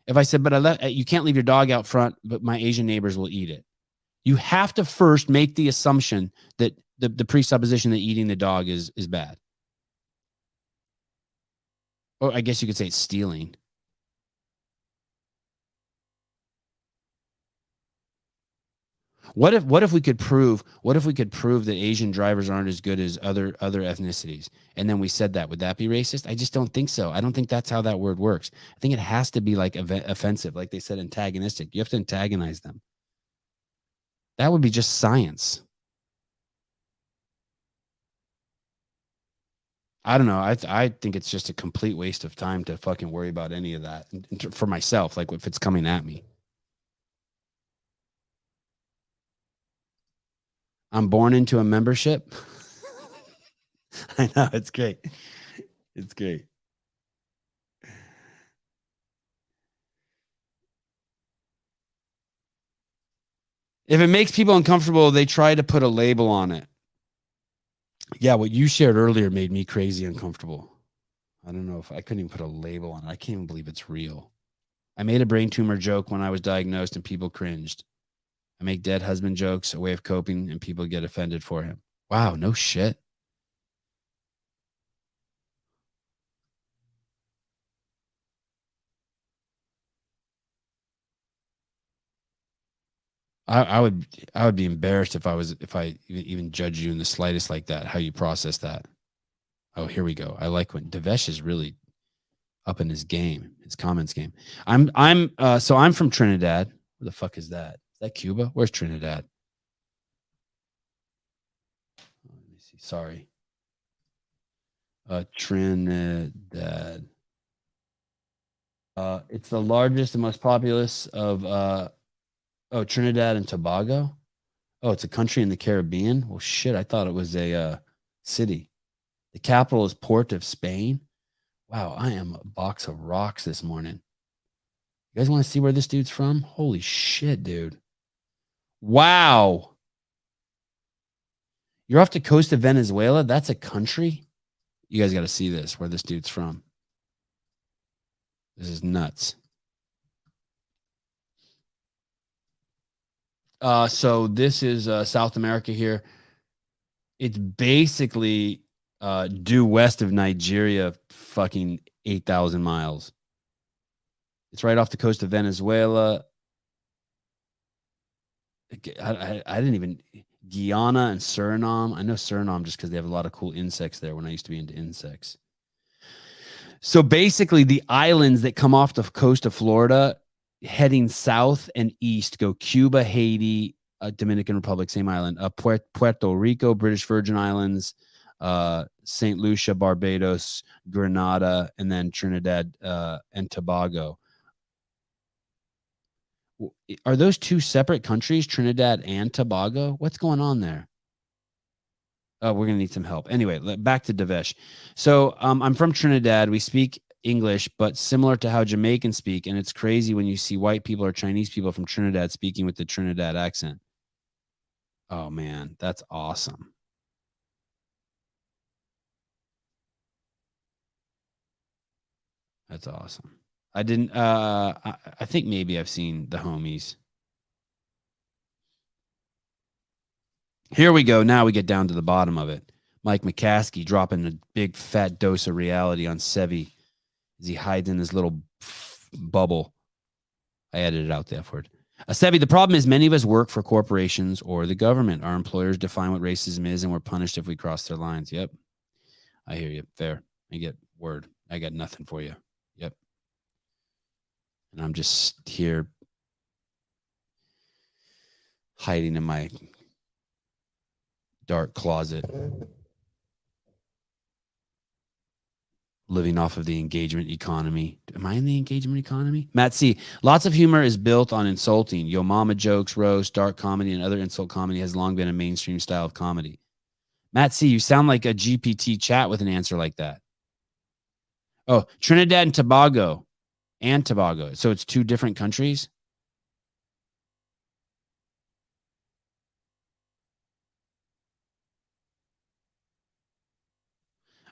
If I said, but you can't leave your dog out front, but my Asian neighbors will eat it. You have to first make the assumption that the presupposition that eating the dog is bad. Or I guess you could say it's stealing. What if we could prove that Asian drivers aren't as good as other ethnicities, and then we said that? Would that be racist? I just don't think so. I don't think that's how that word works. I think it has to be like offensive, like they said, antagonistic. You have to antagonize them. That would be just science. I don't know. I think it's just a complete waste of time to fucking worry about any of that for myself, like if it's coming at me. I'm born into a membership. I know, it's great. It's great. If it makes people uncomfortable, they try to put a label on it. Yeah, what you shared earlier made me crazy uncomfortable. I don't know if I couldn't even put a label on it. I can't even believe it's real. I made a brain tumor joke when I was diagnosed and people cringed. I make dead husband jokes, a way of coping, and people get offended for him. Wow, no shit. I would be embarrassed if I even judged you in the slightest like that, how you process that. Oh, here we go. I like when Devesh is really up in his game, his comments game. So I'm from Trinidad. Where the fuck is that? Is that Cuba? Where's Trinidad? Let me see. Sorry. Trinidad. It's the largest and most populous of Trinidad and Tobago. Oh, it's a country in the Caribbean. Well, shit, I thought it was a city. The capital is Port of Spain. Wow, I am a box of rocks this morning. You guys want to see where this dude's from? Holy shit, dude. Wow. You're off the coast of Venezuela? That's a country? You guys got to see this, where this dude's from. This is nuts. So this is South America here. It's basically due west of Nigeria, fucking 8,000 miles. It's right off the coast of Venezuela. I didn't even... Guyana and Suriname. I know Suriname just because they have a lot of cool insects there when I used to be into insects. So basically the islands that come off the coast of Florida heading south and east go Cuba, Haiti, Dominican Republic, same island, Puerto Rico, British Virgin Islands, St. Lucia, Barbados, Grenada, and then Trinidad and Tobago. Are those two separate countries, Trinidad and Tobago? What's going on there? Oh, we're going to need some help. Anyway, back to Devesh. So I'm from Trinidad. We speak English, but similar to how Jamaicans speak. And it's crazy when you see white people or Chinese people from Trinidad speaking with the Trinidad accent. Oh, man, that's awesome. That's awesome. I didn't, I think maybe I've seen the homies. Here we go. Now we get down to the bottom of it. Mike McCaskey dropping a big fat dose of reality on Sevi as he hides in his little bubble. I edited out the F word. Sevi, the problem is many of us work for corporations or the government. Our employers define what racism is, and we're punished if we cross their lines. Yep. I hear you. Fair. I get word. I got nothing for you. Yep. And I'm just here hiding in my dark closet, living off of the engagement economy. Am I in the engagement economy? Matt C. Lots of humor is built on insulting. Yo mama jokes, roast, dark comedy, and other insult comedy has long been a mainstream style of comedy. Matt C., you sound like a GPT chat with an answer like that. Oh, Trinidad and Tobago. So it's 2 different countries?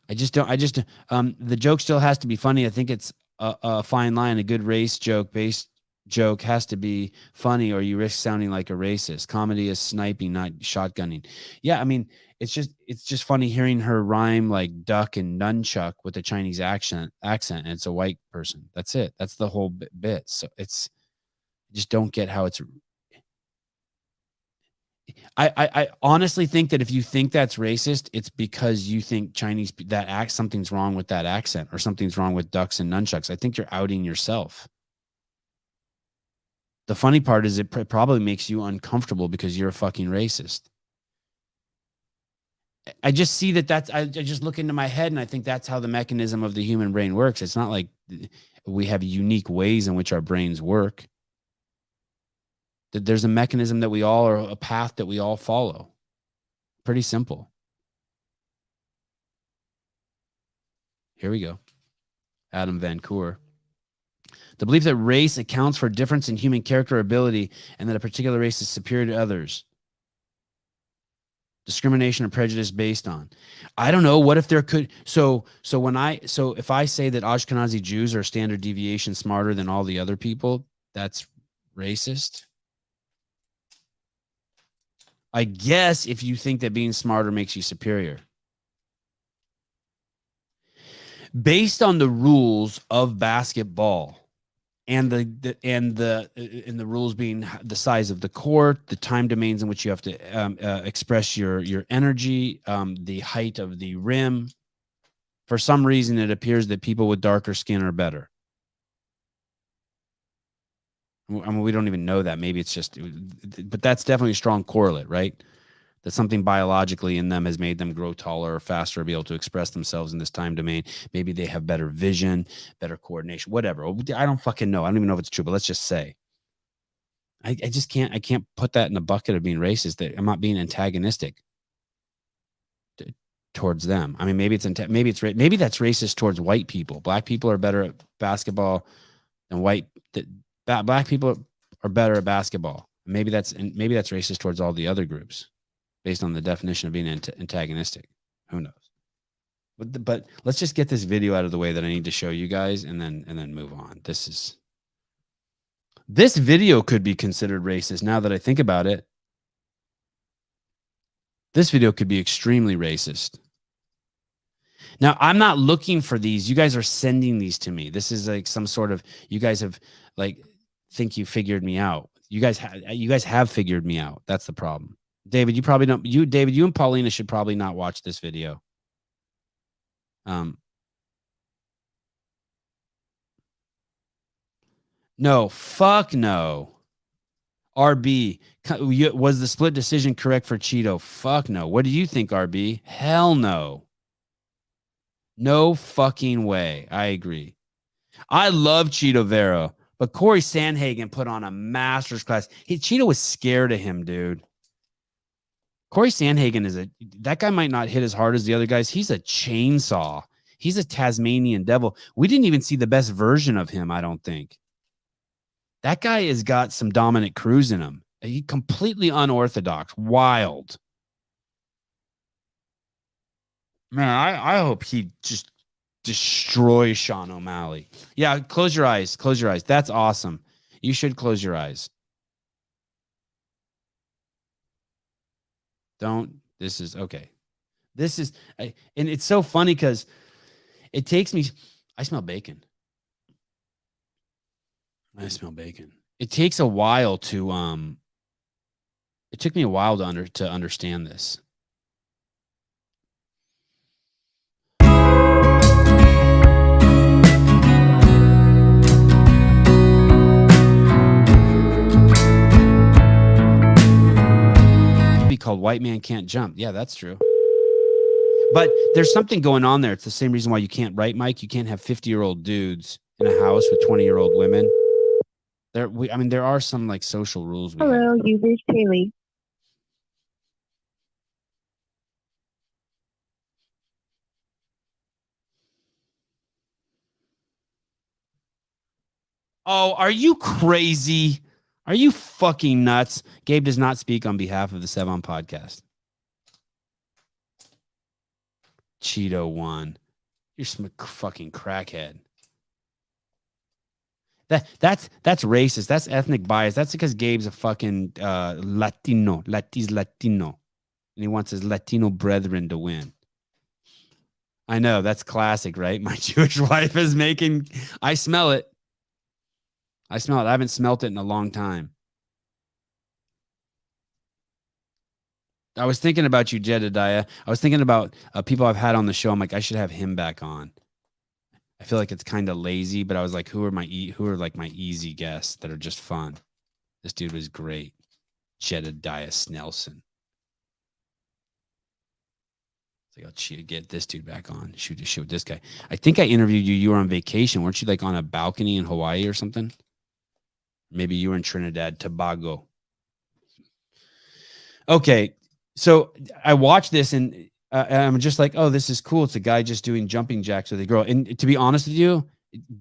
The joke still has to be funny. I think it's a fine line. A good race joke, based joke has to be funny or you risk sounding like a racist. Comedy is sniping, not shotgunning. Yeah, I mean, it's just funny hearing her rhyme like duck and nunchuck with a Chinese accent, and it's a white person. That's it. That's the whole bit. So I just don't get how it's. I honestly think that if you think that's racist, it's because you think Chinese something's wrong with that accent or something's wrong with ducks and nunchucks. I think you're outing yourself. The funny part is it probably makes you uncomfortable because you're a fucking racist. I just see I just look into my head and I think that's how the mechanism of the human brain works. It's not like we have unique ways in which our brains work. There's a mechanism that we all, or a path that we all follow. Pretty simple. Here we go. Adam Van Coor. The belief that race accounts for difference in human character or ability and that a particular race is superior to others. Discrimination or prejudice based on. I don't know. What if there could, so if I say that Ashkenazi Jews are a standard deviation smarter than all the other people, that's racist? I guess if you think that being smarter makes you superior. Based on the rules of basketball and the rules being the size of the court, the time domains in which you have to express your energy, the height of the rim, for some reason it appears that people with darker skin are better. I mean, we don't even know that. Maybe it's just, but that's definitely a strong correlate, right? That something biologically in them has made them grow taller or faster, or be able to express themselves in this time domain. Maybe they have better vision, better coordination, whatever. I don't fucking know. I don't even know if it's true, but let's just say. I can't put that in the bucket of being racist. That I'm not being antagonistic towards them. I mean, maybe that's racist towards white people. Black people are better at basketball than white. Black people are better at basketball. Maybe that's racist towards all the other groups, based on the definition of being antagonistic. Who knows? But let's just get this video out of the way that I need to show you guys, and then move on. This video could be considered racist. Now that I think about it, this video could be extremely racist. Now, I'm not looking for these. You guys are sending these to me. This is like some sort of, you guys have like think you figured me out. You guys have figured me out. That's the problem. David, you probably don't. David, you and Paulina should probably not watch this video. No, fuck no. RB, was the split decision correct for Cheeto? Fuck no. What do you think, RB? Hell no. No fucking way. I agree. I love Cheeto Vera, but Corey Sandhagen put on a master's class. Cheeto was scared of him, dude. Corey Sandhagen that guy might not hit as hard as the other guys. He's a chainsaw. He's a Tasmanian devil. We didn't even see the best version of him, I don't think. That guy has got some Dominic Cruz in him. He completely unorthodox, wild. Man, I hope he just destroys Sean O'Malley. Yeah, close your eyes. Close your eyes. That's awesome. You should close your eyes. Don't. This is okay. This is, and it's so funny because it takes me, I smell bacon. I smell bacon. It takes a while to, it took me a while to understand this. Be called White Man Can't Jump. Yeah, that's true. But there's something going on there. It's the same reason why you can't write, Mike. You can't have 50-year-old dudes in a house with 20-year-old women. There are some like social rules. Hello, you've reached Haley. Oh, are you crazy? Are you fucking nuts? Gabe does not speak on behalf of the Sevan Podcast. Cheeto one. You're some fucking crackhead. That's racist. That's ethnic bias. That's because Gabe's a fucking Latino. He's Latino. And he wants his Latino brethren to win. I know, that's classic, right? My Jewish wife is making... I smell it. I haven't smelt it in a long time. I was thinking about you, Jedediah. I was thinking about people I've had on the show. I'm like, I should have him back on. I feel like it's kind of lazy, but I was like, who are my easy guests that are just fun? This dude was great. Jedediah Snelson. It's like, I'll get this dude back on. Shoot a shit with this guy. I think I interviewed you. You were on vacation. Weren't you like on a balcony in Hawaii or something? Maybe you were in Trinidad, Tobago. Okay. So I watched this and I'm just like, oh, this is cool. It's a guy just doing jumping jacks with a girl. And to be honest with you,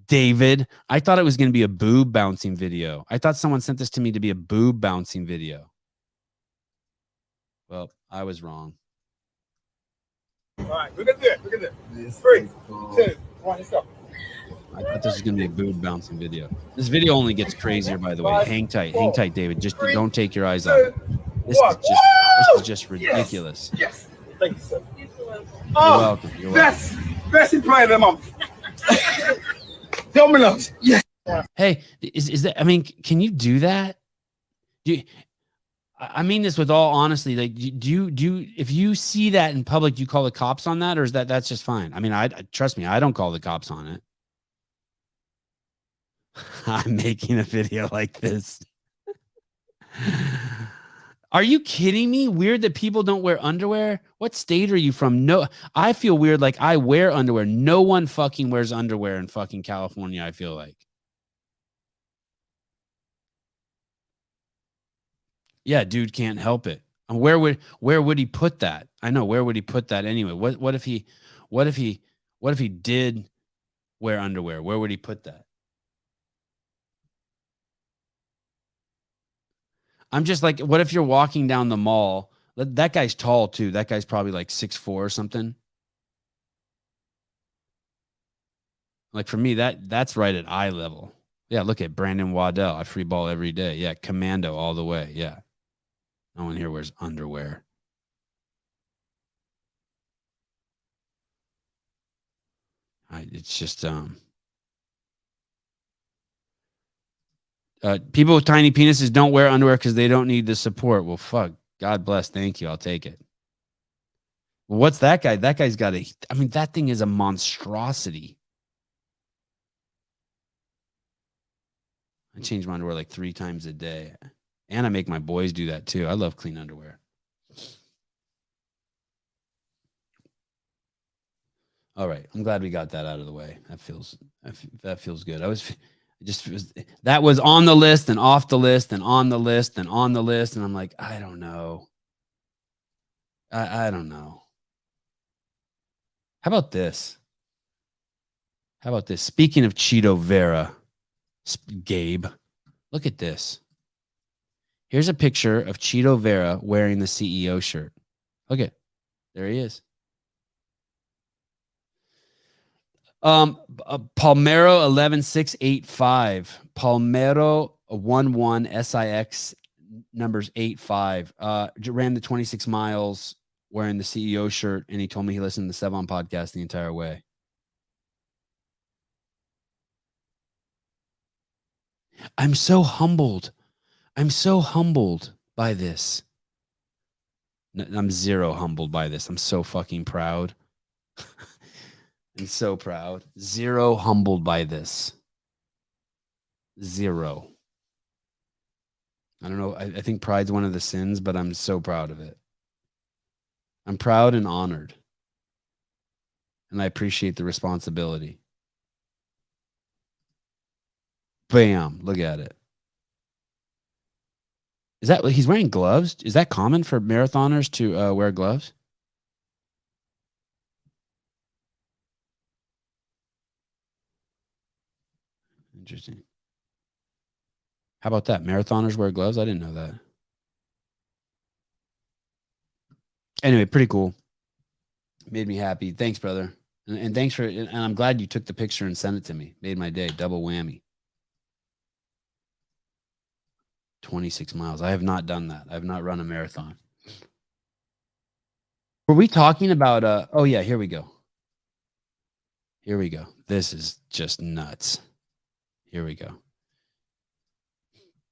David, I thought it was going to be a boob bouncing video. I thought someone sent this to me to be a boob bouncing video. Well, I was wrong. All right, look at this. Look at this. 3, 2, 1, let's go. I thought this was going to be a boob bouncing video. This video only gets crazier, by the way. Hang tight, David. Just don't take your eyes off it. This is just ridiculous. Yes. Thank you, sir. You're welcome. You're welcome. Best employee of the month. Domino's. Yes. Hey, is that? I mean, can you do that? I mean this with all honesty. Like, do you? If you see that in public, do you call the cops on that, or is that's just fine? I mean, I trust me, I don't call the cops on it. I'm making a video like this. Are you kidding me? Weird that people don't wear underwear. What state are you from? No, I feel weird. Like I wear underwear. No one fucking wears underwear in fucking California. I feel like. Yeah, dude can't help it. And where would he put that? I know, where would he put that anyway? What if he did wear underwear? Where would he put that? I'm just like, what if you're walking down the mall? That guy's tall too. That guy's probably like 6'4" or something. Like for me, that's right at eye level. Yeah, look at Brandon Waddell. I free ball every day. Yeah, commando all the way. Yeah. No one here wears underwear. It's just people with tiny penises don't wear underwear because they don't need the support. Well, fuck. God bless. Thank you. I'll take it. Well, what's that guy? That guy's got that thing is a monstrosity. I change my underwear like 3 times a day. And I make my boys do that too. I love clean underwear. All right. I'm glad we got that out of the way. That feels good. That was on the list and off the list and on the list and on the list. And I'm like, I don't know. I don't know. How about this? Speaking of Cheeto Vera, Gabe, look at this. Here's a picture of Cheeto Vera wearing the CEO shirt. Look at, there he is. Palmero 11685. Palmero 11 SIX numbers 85. Ran the 26 miles wearing the CEO shirt, and he told me he listened to the Sevan podcast the entire way. I'm so humbled. By this. I'm zero humbled by this. I'm so fucking proud. I'm so proud. Zero humbled by this. Zero. I don't know. I think pride's one of the sins, but I'm so proud of it. I'm proud and honored. and I appreciate the responsibility. Bam! Look at it. Is that he's wearing gloves? Is that common for marathoners to wear gloves? Interesting. How about that? Marathoners wear gloves? I didn't know that. Anyway, pretty cool. Made me happy. Thanks, brother. And thanks for, and I'm glad you took the picture and sent it to me. Made my day. Double whammy. 26 miles. I have not done that. I have not run a marathon. Were we talking about, oh yeah, here we go. Here we go. This is just nuts. Here we go.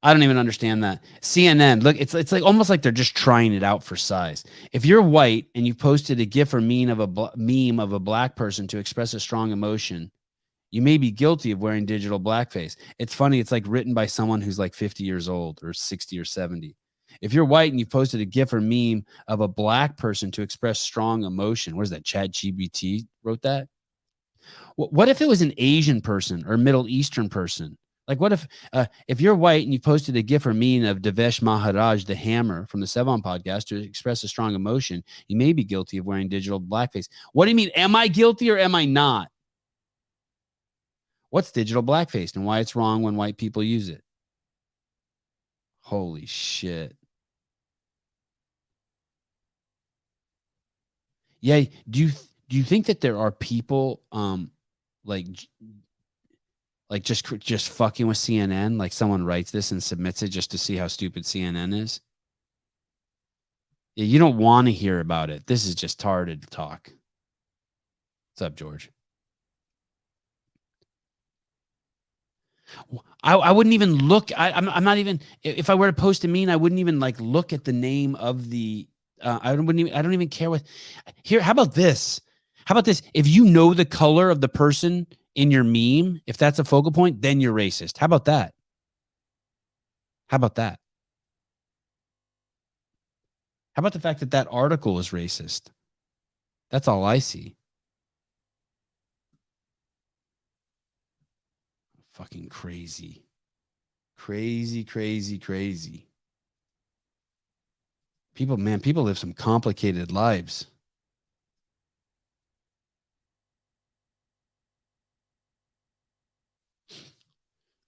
I don't even understand that. CNN, look, it's like almost like they're just trying it out for size. If you're white and you posted a GIF or meme of a black person to express a strong emotion, you may be guilty of wearing digital blackface. It's funny. It's like written by someone who's like 50 years old or 60 or 70. If you're white and you posted a GIF or meme of a black person to express strong emotion, what is that? ChatGPT wrote that? What if it was an Asian person or Middle Eastern person? Like, what if you're white and you posted a GIF or meme of Devesh Maharaj, the Hammer from the Sevan Podcast, to express a strong emotion, you may be guilty of wearing digital blackface. What do you mean? Am I guilty or am I not? What's digital blackface and why it's wrong when white people use it? Holy shit. Yeah. Do you think that there are people like just fucking with CNN? Like someone writes this and submits it just to see how stupid CNN is? Yeah, you don't want to hear about it. This is just tarded talk. What's up, George? I wouldn't even look. I'm not even. If I were to post a meme, I wouldn't even like look at the name of the. I don't even care what. Here, how about this? How about this? If you know the color of the person in your meme, if that's a focal point, then you're racist. How about that? How about that? How about the fact that that article is racist? That's all I see. Fucking crazy. Crazy, crazy, crazy. People live some complicated lives.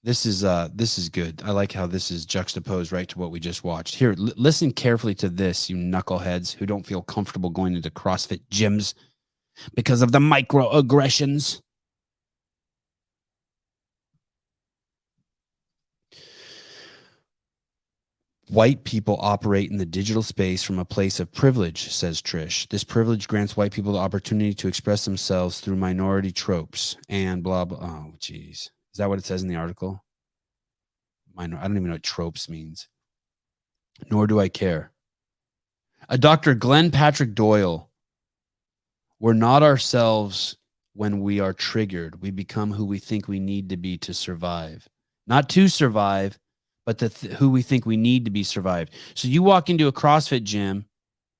This is good. I like how this is juxtaposed right to what we just watched. Here, listen carefully to this, you knuckleheads who don't feel comfortable going into CrossFit gyms because of the microaggressions. White people operate in the digital space from a place of privilege, says Trish. This privilege grants white people the opportunity to express themselves through minority tropes and blah, blah. Oh, geez. Is that what it says in the article? I don't even know what tropes means. Nor do I care. A Dr. Glenn Patrick Doyle. We're not ourselves when we are triggered. We become who we think we need to be to survive. Not to survive, but who we think we need to be survived. So you walk into a CrossFit gym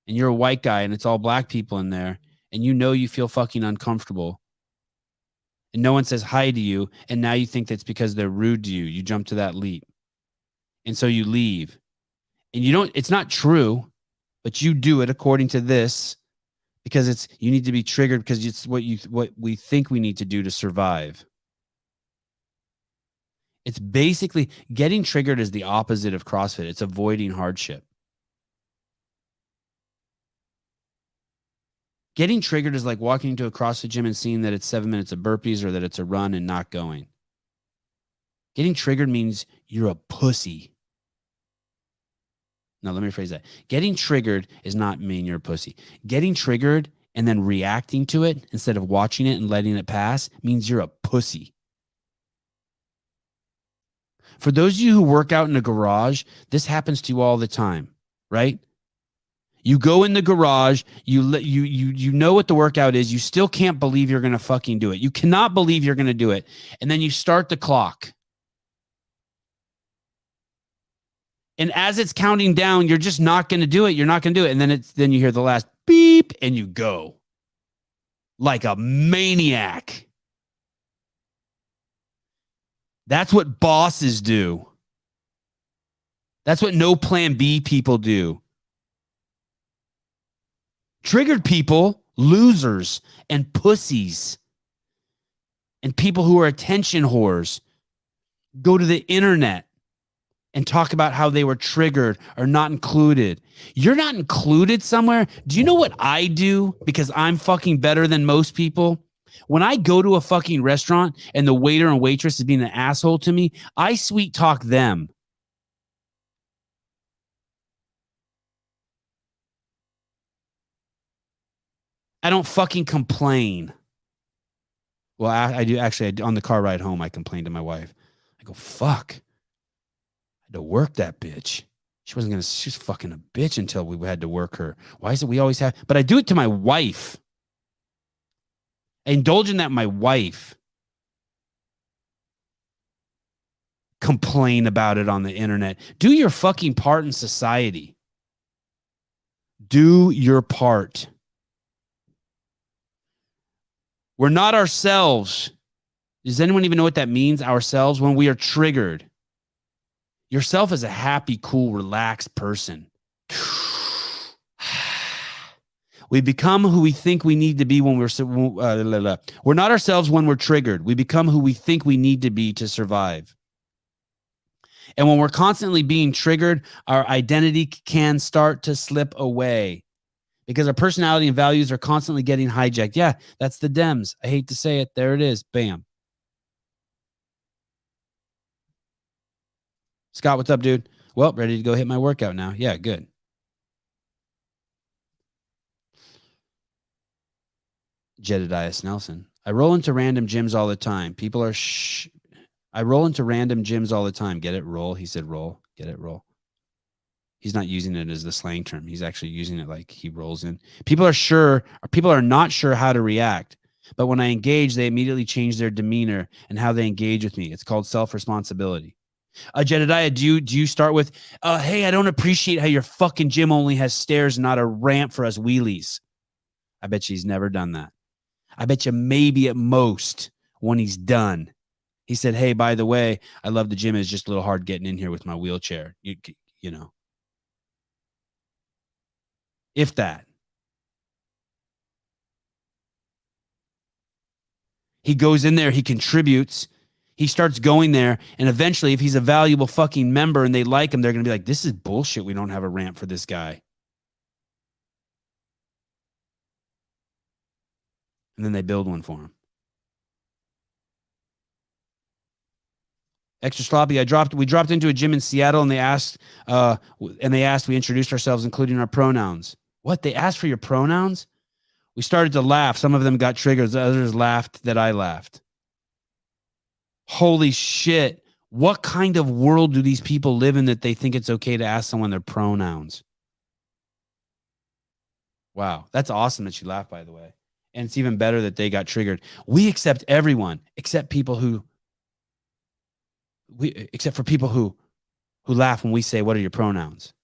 and you're a white guy and it's all black people in there and you feel fucking uncomfortable and no one says hi to you and now you think that's because they're rude to you. You jump to that leap. And so you leave. And it's not true, but you do it according to this because you need to be triggered because it's what we think we need to do to survive. It's basically getting triggered is the opposite of CrossFit. It's avoiding hardship. Getting triggered is like walking into a CrossFit gym and seeing that it's 7 minutes of burpees or that it's a run and not going. Getting triggered means you're a pussy. No, let me rephrase that. Getting triggered is not mean you're a pussy. Getting triggered and then reacting to it instead of watching it and letting it pass means you're a pussy. For those of you who work out in a garage, this happens to you all the time, right? You go in the garage, you know what the workout is, you still can't believe you're going to fucking do it. You cannot believe you're going to do it. And then you start the clock. And as it's counting down, you're just not going to do it. You're not going to do it. And then you hear the last beep and you go. like a maniac. That's what bosses do. That's what no plan B people do. Triggered people, losers and pussies, and people who are attention whores go to the internet and talk about how they were triggered or not included. You're not included somewhere. Do you know what I do? Because I'm fucking better than most people. When I go to a fucking restaurant and the waiter and waitress is being an asshole to me, I sweet talk them. I don't fucking complain. Well, I do actually. On the car ride home, I complained to my wife. I go, fuck. I had to work that bitch. She was fucking a bitch until we had to work her. Why is it we always have? But I do it to my wife. I indulge in that my wife. Complain about it on the internet. Do your fucking part in society. Do your part. We're not ourselves. Does anyone even know what that means? Ourselves, when we are triggered. Yourself is a happy, cool, relaxed person. We become who we think we need to be when we're not ourselves when we're triggered. We become who we think we need to be to survive. And when we're constantly being triggered, our identity can start to slip away because our personality and values are constantly getting hijacked. Yeah, that's the Dems. I hate to say it. There it is. Bam. Scott, what's up, dude? Well, ready to go hit my workout now. Yeah, good. Jedediah Snelson. I roll into random gyms all the time. People are I roll into random gyms all the time. Get it? Roll. He said roll. Get it? Roll. He's not using it as the slang term. He's actually using it like he rolls in. People are not sure how to react. But when I engage, they immediately change their demeanor and how they engage with me. It's called self-responsibility. Jedediah, do you start with, hey, I don't appreciate how your fucking gym only has stairs and not a ramp for us wheelies. I bet you he's never done that. I bet you maybe at most when he's done, he said, hey, by the way, I love the gym. It's just a little hard getting in here with my wheelchair. You know. If that. He goes in there, he contributes, he starts going there, and eventually, if he's a valuable fucking member and they like him, they're going to be like, this is bullshit. We don't have a ramp for this guy. And then they build one for him. Extra sloppy. We dropped into a gym in Seattle and they asked, we introduced ourselves, including our pronouns. What? They asked for your pronouns? We started to laugh. Some of them got triggered. The others laughed that I laughed. Holy shit. What kind of world do these people live in that they think it's okay to ask someone their pronouns? Wow. That's awesome that you laughed, by the way. And it's even better that they got triggered. We accept everyone except for people who laugh when we say, what are your pronouns?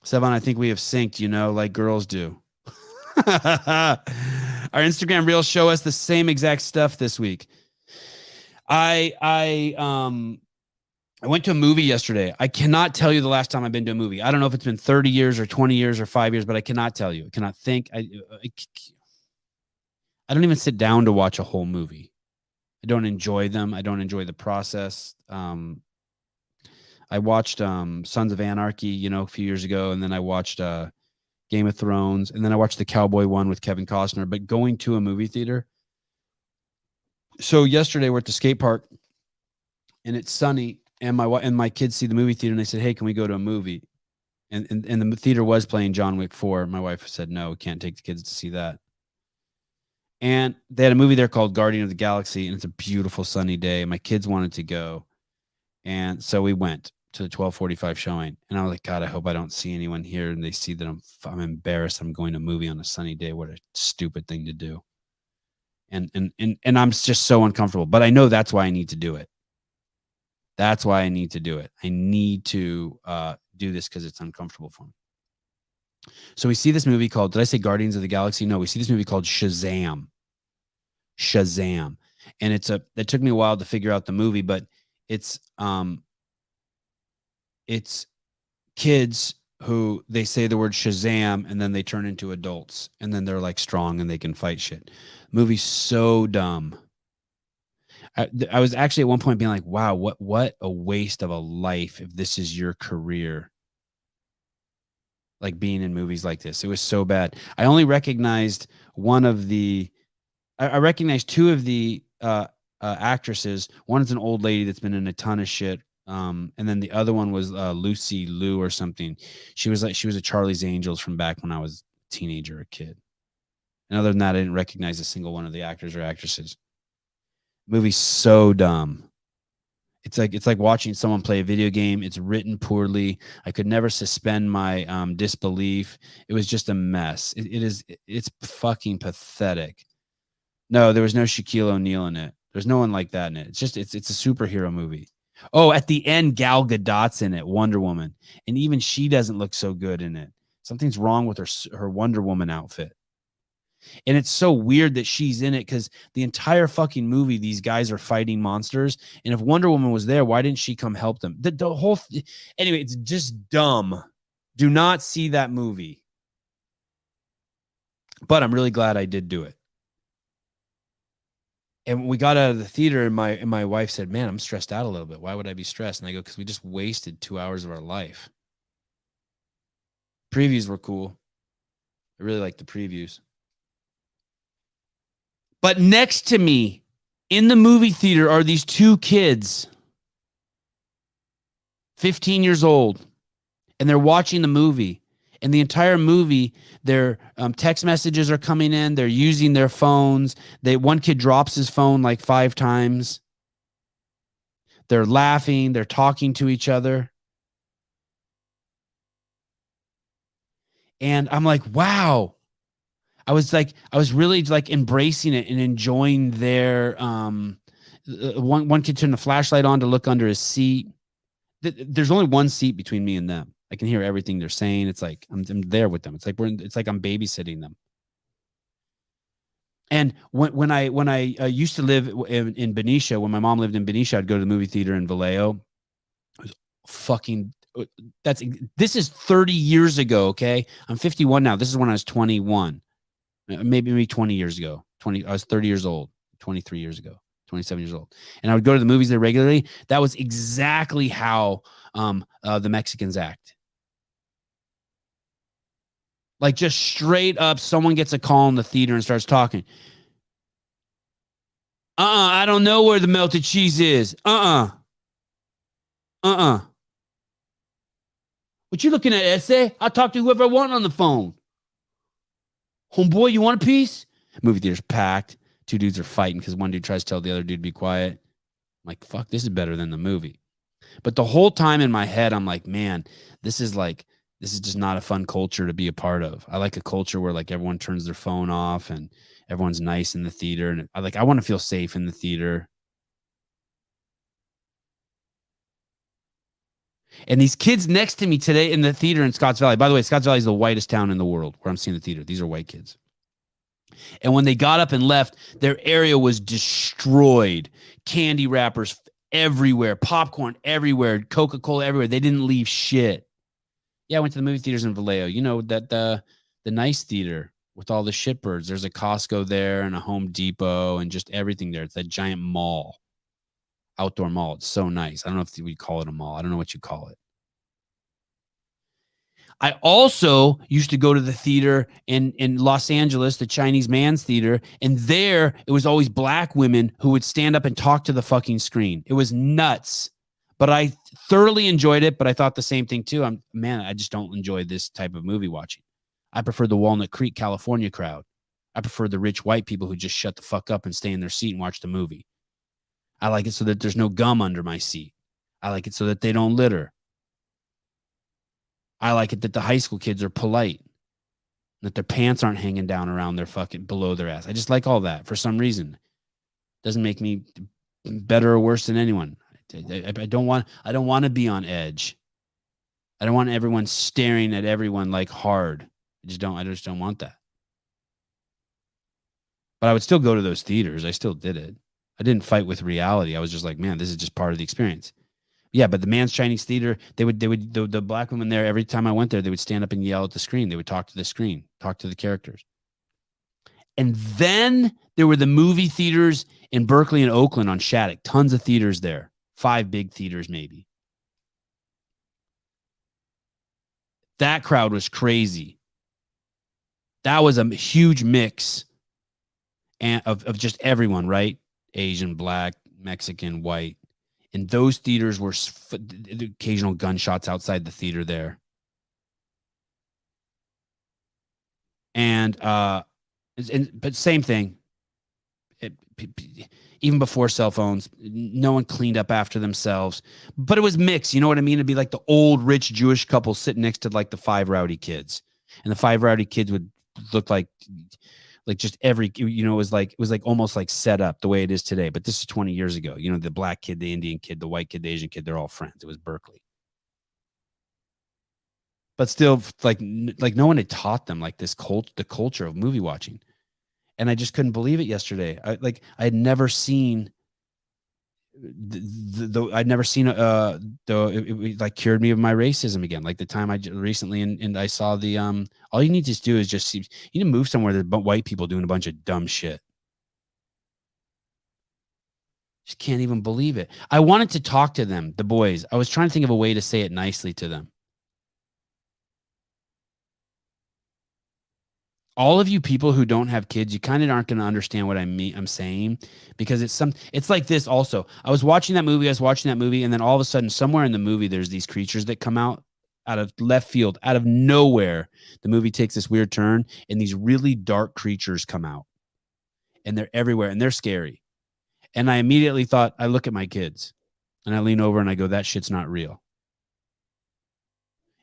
Sevan, I think we have synced, like girls do. Our Instagram reels show us the same exact stuff this week. I went to a movie yesterday. I cannot tell you the last time I've been to a movie. I don't know if it's been 30 years or 20 years or 5 years, but I cannot tell you. I cannot think. I don't even sit down to watch a whole movie. I don't enjoy them. I don't enjoy the process. I watched Sons of Anarchy, a few years ago, and then I watched Game of Thrones, and then I watched the Cowboy one with Kevin Costner. But going to a movie theater. So yesterday we're at the skate park, and it's sunny. And my kids see the movie theater and they said, hey, can we go to a movie? And the theater was playing John Wick 4. My wife said, no, we can't take the kids to see that. And they had a movie there called Guardian of the Galaxy, and it's a beautiful sunny day. My kids wanted to go. And so we went to the 12:45 showing. And I was like, God, I hope I don't see anyone here. And they see that I'm embarrassed. I'm going to a movie on a sunny day. What a stupid thing to do. And I'm just so uncomfortable. But I know that's why I need to do it. That's why I need to do it. I need to do this because it's uncomfortable for me. So we see this movie called, did I say Guardians of the Galaxy? No, we see this movie called Shazam. Shazam. And it took me a while to figure out the movie, but it's kids who they say the word Shazam and then they turn into adults and then they're like strong and they can fight shit. Movie's so dumb. I was actually at one point being like, wow, what a waste of a life if this is your career. Like being in movies like this. It was so bad. I only recognized I recognized two of the actresses. One's an old lady that's been in a ton of shit. And then the other one was Lucy Liu or something. She was a Charlie's Angels from back when I was a teenager or a kid. And other than that, I didn't recognize a single one of the actors or actresses. Movie's so dumb. It's like watching someone play a video game. It's written poorly. I could never suspend my disbelief. It was just a mess. It's fucking pathetic. No, there was no Shaquille O'Neal in it. There's no one like that in it. It's a superhero movie. Oh, at the end, Gal Gadot's in it, Wonder Woman. And even she doesn't look so good in it. Something's wrong with her Wonder Woman outfit. And it's so weird that she's in it because the entire fucking movie, these guys are fighting monsters. And if Wonder Woman was there, why didn't she come help them? The whole anyway, it's just dumb. Do not see that movie. But I'm really glad I did do it. And we got out of the theater and my wife said, man, I'm stressed out a little bit. Why would I be stressed? And I go, because we just wasted 2 hours of our life. Previews were cool. I really liked the previews. But next to me in the movie theater are these two kids, 15 years old, and they're watching the movie. And the entire movie, their text messages are coming in. They're using their phones. One kid drops his phone like 5 times. They're laughing. They're talking to each other. And I'm like, wow. I was really like embracing it and enjoying their one kid turned the flashlight on to look under his seat. There's only one seat between me and them. I can hear everything they're saying. It's like I'm there with them. It's like I'm babysitting them. And when I used to live in Benicia, when my mom lived in Benicia, I'd go to the movie theater in Vallejo. It was fucking. This is 30 years ago. Okay, I'm 51 now. This is when I was 21. Maybe 20 years ago. I was 30 years old, 23 years ago, 27 years old. And I would go to the movies there regularly. That was exactly how the Mexicans act. Like just straight up, someone gets a call in the theater and starts talking. I don't know where the melted cheese is. What you looking at, essay? I'll talk to whoever I want on the phone. Homeboy, you want a piece? Movie theater's packed. 2 dudes are fighting because one dude tries to tell the other dude to be quiet. I'm like, fuck, this is better than the movie. But the whole time in my head, I'm like, man, this is just not a fun culture to be a part of. I like a culture where like everyone turns their phone off and everyone's nice in the theater. And I want to feel safe in the theater. And these kids next to me today in the theater in Scotts Valley, by the way, Scotts Valley is the whitest town in the world where I'm seeing the theater. These are white kids. And when they got up and left, their area was destroyed. Candy wrappers everywhere, popcorn everywhere, Coca-Cola everywhere. They didn't leave shit. Yeah, I went to the movie theaters in Vallejo. You know, that the nice theater with all the shitbirds. There's a Costco there and a Home Depot and just everything there. It's that giant mall. Outdoor mall. It's so nice. I don't know if we call it a mall. I don't know what you call it. I also used to go to the theater in Los Angeles, the Chinese Man's Theater, and there it was always black women who would stand up and talk to the fucking screen. It was nuts, but I thoroughly enjoyed it. But I thought the same thing too. I just don't enjoy this type of movie watching. I prefer the Walnut Creek, California crowd. I prefer the rich white people who just shut the fuck up and stay in their seat and watch the movie. I like it so that there's no gum under my seat. I like it so that they don't litter. I like it that the high school kids are polite, that their pants aren't hanging down around their fucking below their ass. I just like all that for some reason. Doesn't make me better or worse than anyone. I don't want to be on edge. I don't want everyone staring at everyone like hard. I just don't want that. But I would still go to those theaters. I still did it. I didn't fight with reality. I was just like, man, this is just part of the experience. Yeah, but the Man's Chinese Theater, the black women there, every time I went there, they would stand up and yell at the screen. They would talk to the screen, talk to the characters. And then there were the movie theaters in Berkeley and Oakland on Shattuck. Tons of theaters there. 5 big theaters, maybe. That crowd was crazy. That was a huge mix of just everyone, right? Asian, black, Mexican, white. And those theaters were the occasional gunshots outside the theater there. But same thing. Even before cell phones, no one cleaned up after themselves. But it was mixed. You know what I mean? It'd be like the old rich Jewish couple sitting next to like the 5 rowdy kids, and the 5 rowdy kids would look like just every, it was like almost like set up the way it is today. But this is 20 years ago. You know, the black kid, the Indian kid, the white kid, the Asian kid, they're all friends. It was Berkeley. But still, like no one had taught them like the culture of movie watching. And I just couldn't believe it yesterday. I had never seen I'd never seen it like cured me of my racism again. Like the time I recently and I saw the all you need to do is just you need to move somewhere that white people doing a bunch of dumb shit. Just can't even believe it. I wanted to talk to them, the boys. I was trying to think of a way to say it nicely to them. All of you people who don't have kids, you kind of aren't going to understand what I'm saying, because it's like this also. I was watching that movie, and then all of a sudden, somewhere in the movie, there's these creatures that come out of left field, out of nowhere. The movie takes this weird turn, and these really dark creatures come out, and they're everywhere, and they're scary. And I immediately thought, I look at my kids, and I lean over and I go, that shit's not real.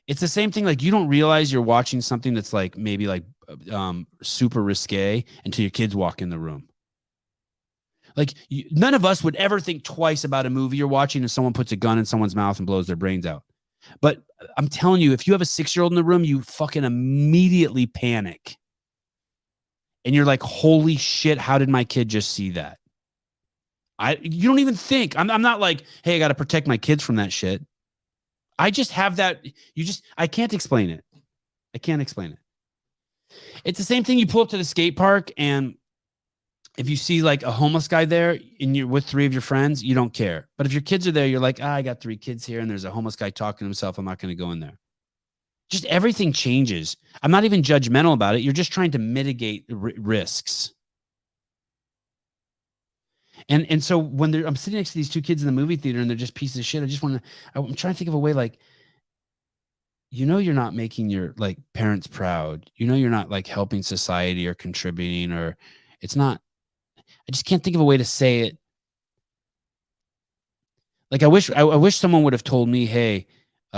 It's the same thing. Like, you don't realize you're watching something that's like maybe like super risque until your kids walk in the room. Like, none of us would ever think twice about a movie you're watching if someone puts a gun in someone's mouth and blows their brains out. But I'm telling you, if you have a 6-year-old in the room, you fucking immediately panic. And you're like, holy shit, how did my kid just see that? You don't even think. I'm not like, hey, I got to protect my kids from that shit. I just have that. I can't explain it. I can't explain it. It's the same thing. You pull up to the skate park, and if you see like a homeless guy there and you're with 3 of your friends, you don't care. But if your kids are there, you're like, I got 3 kids here and there's a homeless guy talking to himself. I'm not going to go in there. Just everything changes. I'm not even judgmental about it. You're just trying to mitigate risks. And so when I'm sitting next to these 2 kids in the movie theater and they're just pieces of shit, I'm trying to think of a way, like, you're not making your like parents proud. You're not like helping society or contributing, or it's not, I just can't think of a way to say it. Like, I wish someone would have told me, hey,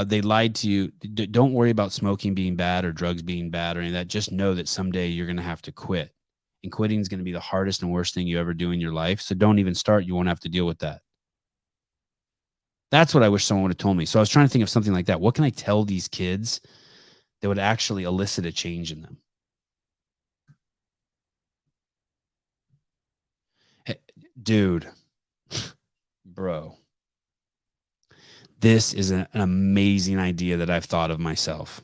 they lied to you. Don't worry about smoking being bad or drugs being bad or any of that. Just know that someday you're going to have to quit. And quitting is going to be the hardest and worst thing you ever do in your life. So don't even start. You won't have to deal with that. That's what I wish someone would have told me. So I was trying to think of something like that. What can I tell these kids that would actually elicit a change in them? Hey, dude, bro, this is an amazing idea that I've thought of myself.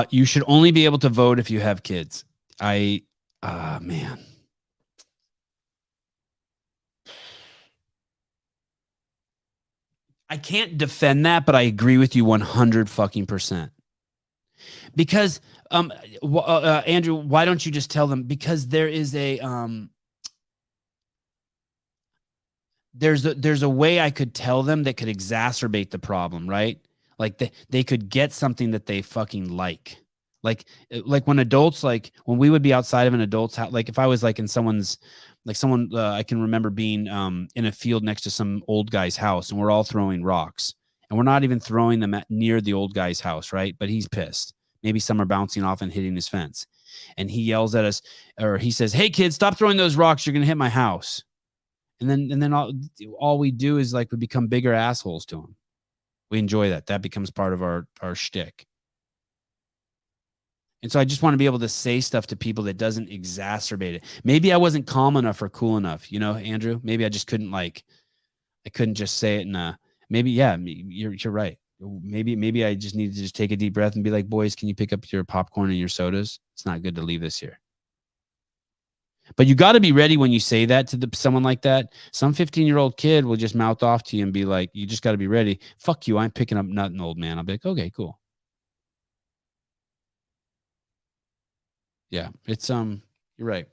You should only be able to vote if you have kids. Man. I can't defend that, but I agree with you 100%. Because, Andrew, why don't you just tell them? Because there is there's a way I could tell them that could exacerbate the problem, right? Like they could get something that they fucking like when adults, like when we would be outside of an adult's house, like if I was like in I can remember being in a field next to some old guy's house, and we're all throwing rocks, and we're not even throwing them near the old guy's house, right? But he's pissed. Maybe some are bouncing off and hitting his fence, and he yells at us, or he says, "Hey kids, stop throwing those rocks. You're going to hit my house." And then all we do is like we become bigger assholes to them. We enjoy that. That becomes part of our shtick. And so I just want to be able to say stuff to people that doesn't exacerbate it. Maybe I wasn't calm enough or cool enough, you know, Andrew. Maybe I just couldn't I couldn't just say it in maybe, yeah, you're right. Maybe I just needed to just take a deep breath and be like, boys, can you pick up your popcorn and your sodas? It's not good to leave this here. But you got to be ready when you say that to someone like that. Some 15-year-old kid will just mouth off to you and be like, you just got to be ready. Fuck you. I'm picking up nothing, old man. I'll be like, okay, cool. Yeah, it's you're right.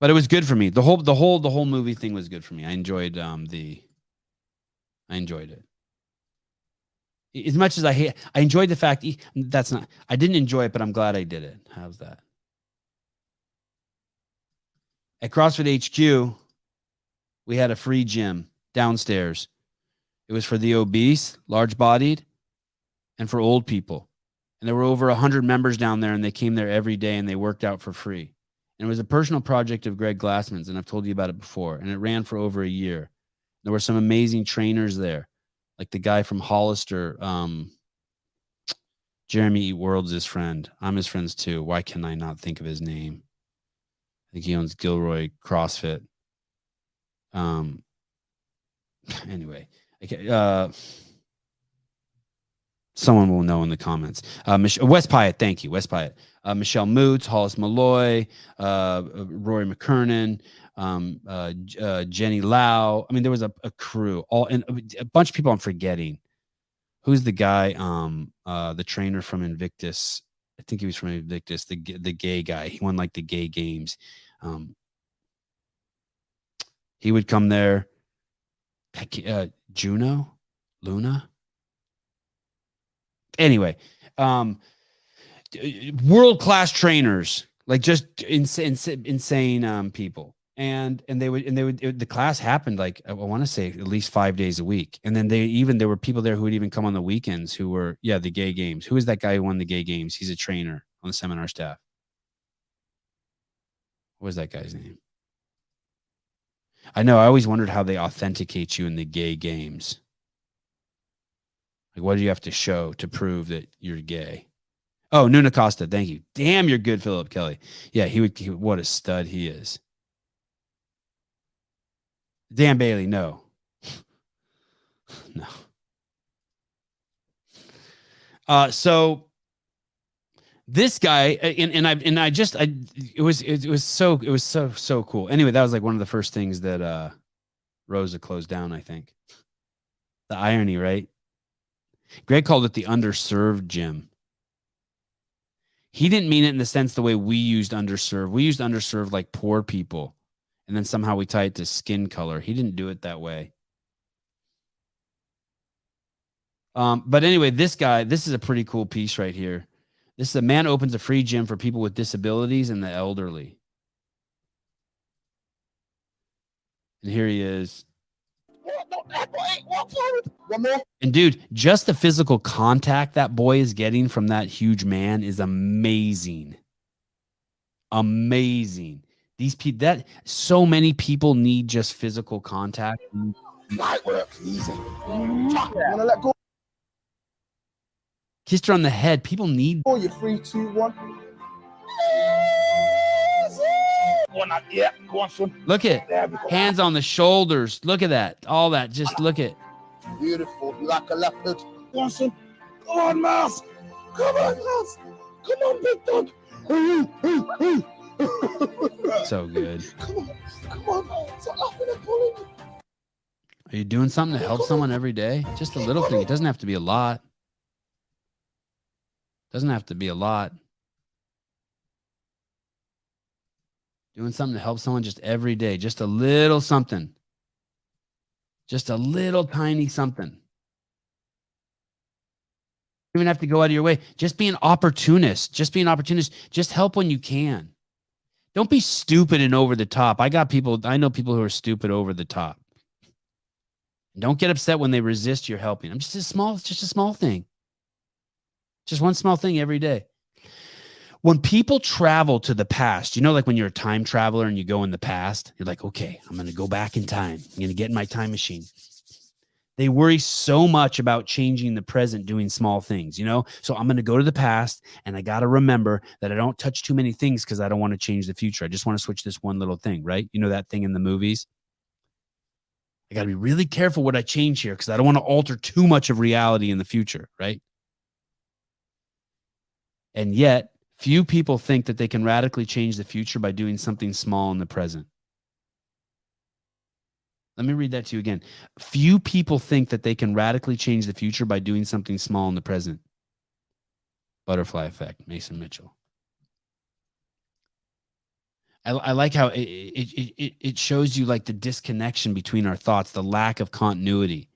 But it was good for me. The whole movie thing was good for me. I enjoyed I enjoyed it. As much as I enjoyed the fact I didn't enjoy it, but I'm glad I did it. How's that? At CrossFit HQ, we had a free gym downstairs. It was for the obese, large-bodied, and for old people. And there were over 100 members down there, and they came there every day, and they worked out for free. And it was a personal project of Greg Glassman's, and I've told you about it before. And it ran for over a year. There were some amazing trainers there, like the guy from Hollister, Jeremy Eat World's his friend. I'm his friends too. Why can I not think of his name? I think he owns Gilroy CrossFit. Anyway, okay. Someone will know in the comments. Wes Pyatt, thank you, Wes Pyatt. Michelle Moots, Hollis Malloy, Rory McKernan, Jenny Lau. I mean, there was a crew, and a bunch of people I'm forgetting. Who's the guy? The trainer from Invictus. I think he was from Invictus. The gay guy. He won like the gay games. He would come there. Juno, Luna. Anyway, world-class trainers, like just insane people. And they would the class happened like I want to say at least 5 days a week. And then there were people there who would even come on the weekends who were the gay games. Who is that guy who won the gay games? He's a trainer on the seminar staff. What was that guy's name? I know. I always wondered how they authenticate you in the gay games. Like, what do you have to show to prove that you're gay? Oh, Nuna Costa. Thank you. Damn, you're good, Philip Kelly. Yeah, what a stud he is. Dan Bailey, no. No. So this guy, it was so cool. Anyway, that was like one of the first things that Rosa closed down, I think. The irony, right? Greg called it the underserved gym. He didn't mean it in the sense the way we used underserved. We used underserved like poor people. And then somehow we tie it to skin color. He didn't do it that way. But anyway, this is a pretty cool piece right here. This is a man opens a free gym for people with disabilities and the elderly. And here he is. And dude, just the physical contact that boy is getting from that huge man is amazing. Amazing. These people, so many people need just physical contact. Light work, easy. Wanna let go? Kissed her on the head. People need. Oh, you're 3, 2, 1. Yeah, go on, son. Look at hands on the shoulders. Look at that. All that. Just look at. Beautiful, like a leopard. Go on, son. Come on, Mouse. Come on, Mouse. Come on, big dog. So good. Come on. Stop laughing and pulling. Are you doing something to help someone every day? Just a little thing. It doesn't have to be a lot. Doesn't have to be a lot. Doing something to help someone just every day. Just a little something. Just a little tiny something. You don't even have to go out of your way. Just be an opportunist. Just help when you can. Don't be stupid and over the top. I know people who are stupid over the top. Don't get upset when they resist your helping. It's just a small thing. Just one small thing every day. when people travel to the past, you know, like when you're a time traveler and you go in the past, you're like, okay, I'm going to go back in time. I'm going to get in my time machine. They worry so much about changing the present, doing small things, you know? So I'm going to go to the past and I got to remember that I don't touch too many things because I don't want to change the future. I just want to switch this one little thing, right? You know that thing in the movies? I got to be really careful what I change here because I don't want to alter too much of reality in the future, right? And yet, few people think that they can radically change the future by doing something small in the present. Let me read that to you again. Few people think that they can radically change the future by doing something small in the present. Butterfly effect, Mason Mitchell. I like how it shows you like the disconnection between our thoughts, the lack of continuity,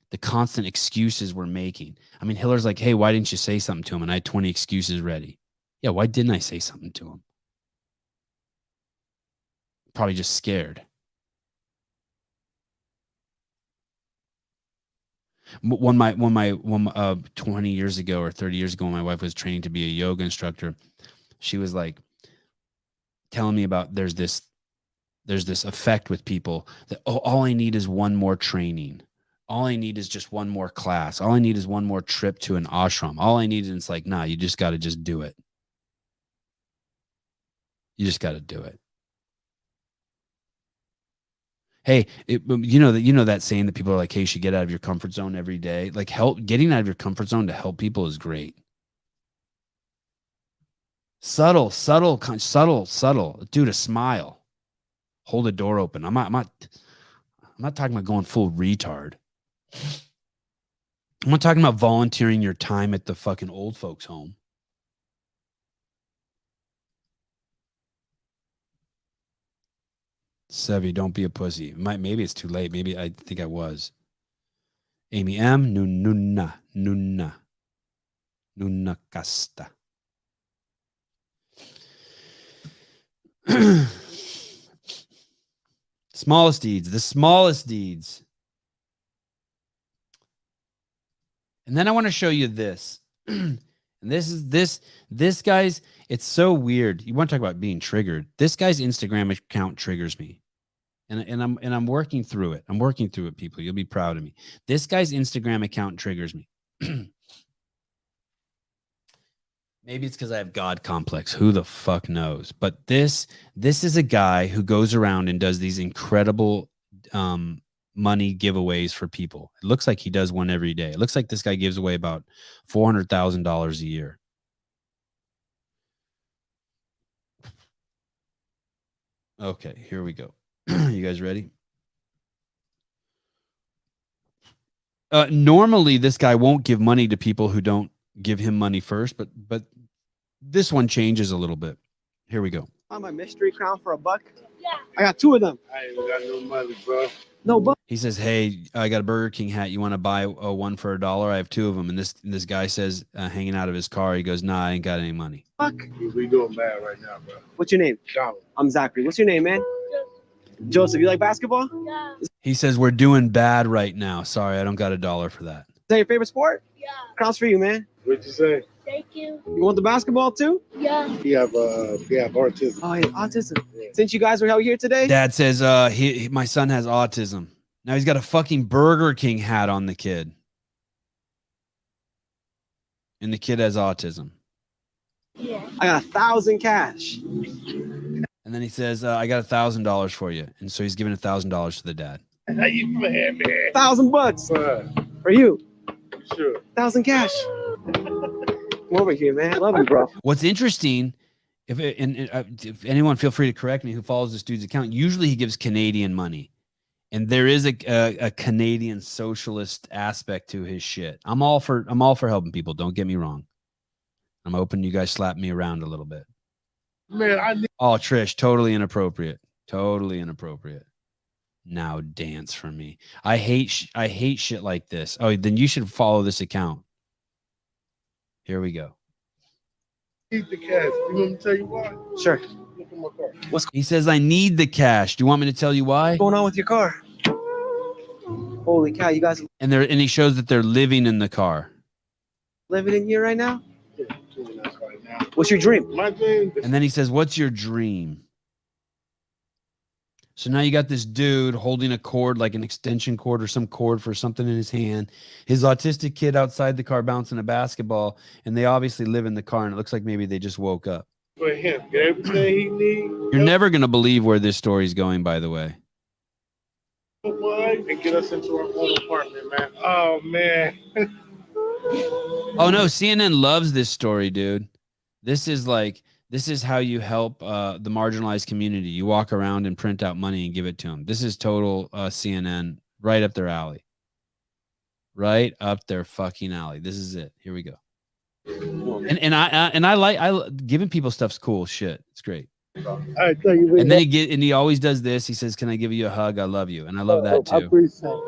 the constant excuses we're making. I mean, Hiller's like, hey, why didn't you say something to him? And I had 20 excuses ready. Yeah, why didn't I say something to him? Probably just scared. When 20 years ago or 30 years ago, when my wife was training to be a yoga instructor, she was like telling me about there's this effect with people that, oh, all I need is one more training. All I need is just one more class. All I need is one more trip to an ashram. All I need is, it's like, nah, you just got to just do it. You just got to do it. Hey, you know that saying that people are like, hey, you should get out of your comfort zone every day. Like, getting out of your comfort zone to help people is great. Subtle. Dude, a smile. Hold a door open. I'm not talking about going full retard. I'm not talking about volunteering your time at the fucking old folks home. Sevy, don't be a pussy. Maybe it's too late. Maybe I think I was. Amy M. Nunna Casta. Smallest deeds. The smallest deeds. And then I want to show you this. And this guy's, it's so weird. You want to talk about being triggered. This guy's Instagram account triggers me. And I'm working through it. I'm working through it, people. You'll be proud of me. This guy's Instagram account triggers me. Maybe it's because I have God complex. Who the fuck knows? But this is a guy who goes around and does these incredible money giveaways for people. It looks like he does one every day. It looks like this guy gives away about $400,000 a year. Okay, here we go. You guys ready? Normally, this guy won't give money to people who don't give him money first, but this one changes a little bit. Here we go. On my mystery crown for $1? Yeah. I got 2 of them. I ain't got no money, bro. No, but He says, hey, I got a Burger King hat. You want to buy one for $1? I have 2 of them. And this guy says, hanging out of his car, he goes, nah, I ain't got any money. fuck. We doing bad right now, bro. What's your name? Donald. I'm Zachary. What's your name, man? Joseph. You like basketball? Yeah. He says, we're doing bad right now. Sorry, I don't got $1 for that. Is that your favorite sport? Yeah. Crowns for you, man. What'd you say? Thank you. You want the basketball too? Yeah. We have autism. Oh, yeah, autism. Since you guys were out here today? Dad says, my son has autism. Now he's got a fucking Burger King hat on the kid. And the kid has autism. Yeah. I got 1,000 cash. And then he says, I got $1,000 for you. And so he's giving $1,000 to the dad. How you playing, man? $1,000 for you. Sure. 1,000 cash. Come over here, man. Love you, bro. What's interesting, if anyone feel free to correct me who follows this dude's account, usually he gives Canadian money. And there is a Canadian socialist aspect to his shit. I'm all for helping people. Don't get me wrong. I'm hoping you guys slap me around a little bit. Man, I need Oh, Trish, totally inappropriate. Totally inappropriate. Now dance for me. I hate shit like this. Oh, then you should follow this account. Here we go. the cash. You want me to tell you why? Sure. Look at my car. He says, I need the cash. Do you want me to tell you why? What's going on with your car? Holy cow, you guys And he shows that they're living in the car. living in here right now? Yeah, I'm doing that right now. What's your dream? My dream. And then he says, what's your dream? So now you got this dude holding a cord, like an extension cord or some cord for something in his hand. His autistic kid outside the car bouncing a basketball, and they obviously live in the car, and it looks like maybe they just woke up. For him, get everything he needs. You're never going to believe where this story's going, by the way. And get us into our own apartment, man. Oh, man. Oh, no, CNN loves this story, dude. This is how you help the marginalized community. You walk around and print out money and give it to them. This is total CNN, right up their alley. Right up their fucking alley. This is it. Here we go. And I like giving people stuff's cool shit. It's great. I tell you, And then he always does this. He says, "Can I give you a hug? I love you," and I love that too. I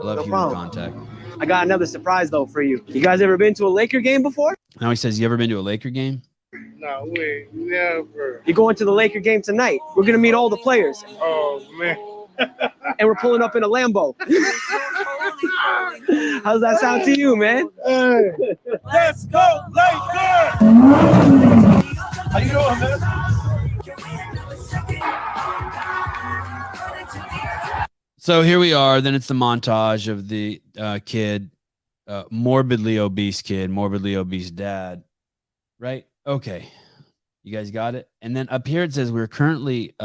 love human contact. I got another surprise though for you. You guys ever been to a Laker game before? Now he says, "You ever been to a Laker game?" No, we never. You're going to the Laker game tonight. We're gonna meet all the players, Oh, man. and we're pulling up in a Lambo. How's that sound to you, man? Hey, let's go, Lakers! How you doing, man? So here we are. Then it's the montage of the kid, morbidly obese kid, morbidly obese dad. Right? Okay. You guys got it? And then up here it says, we're currently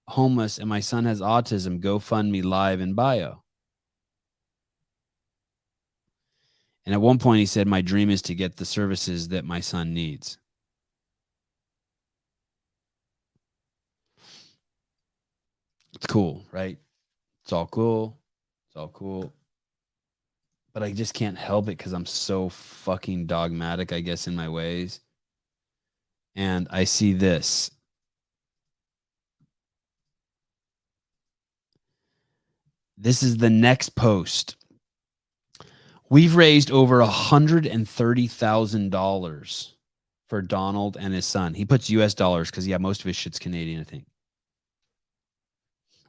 homeless and my son has autism. GoFundMe live in bio. And at one point he said, my dream is to get the services that my son needs. It's cool, right? It's all cool. It's all cool. But I just can't help it because I'm so fucking dogmatic, I guess, in my ways. And I see this. This is the next post. We've raised over $130,000 for Donald and his son. He puts US dollars because, yeah, most of his shit's Canadian, I think.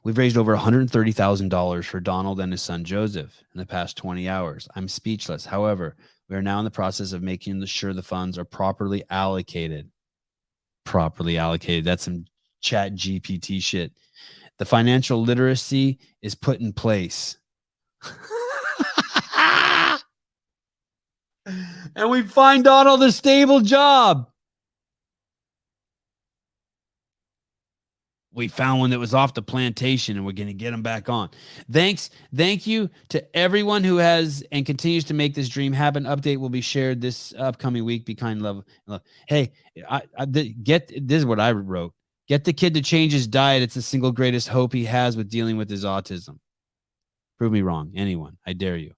We've raised over $130,000 for Donald and his son Joseph in the past 20 hours. I'm speechless. However, we are now in the process of making sure the funds are properly allocated. Properly allocated. That's some chat GPT shit. The financial literacy is put in place. And we find Donald a stable job. We found one that was off the plantation and we're going to get him back on. Thank you to everyone who has and continues to make this dream happen. Update will be shared this upcoming week. Be kind, love. Hey, this is what I wrote. Get the kid to change his diet. It's the single greatest hope he has with dealing with his autism. Prove me wrong. Anyone. I dare you.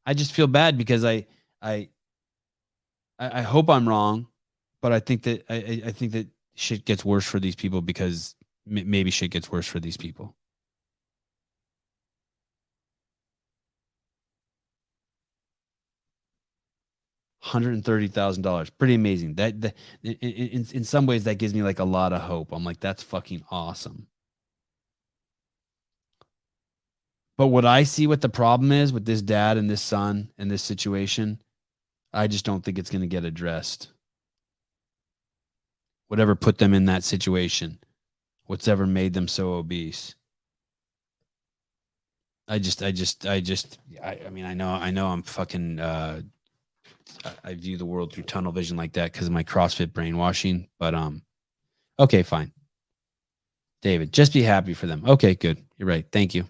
I just feel bad because I hope I'm wrong. But I think that I think that shit gets worse for these people because maybe shit gets worse for these people. $130,000, pretty amazing. That in some ways that gives me like a lot of hope. I'm like, that's fucking awesome. But what I see, what the problem is with this dad and this son and this situation, I just don't think it's going to get addressed. Whatever put them in that situation, what's ever made them so obese. I mean, I know I'm fucking, I view the world through tunnel vision like that because of my CrossFit brainwashing, but, okay, fine. David, just be happy for them. Okay, good. You're right. Thank you.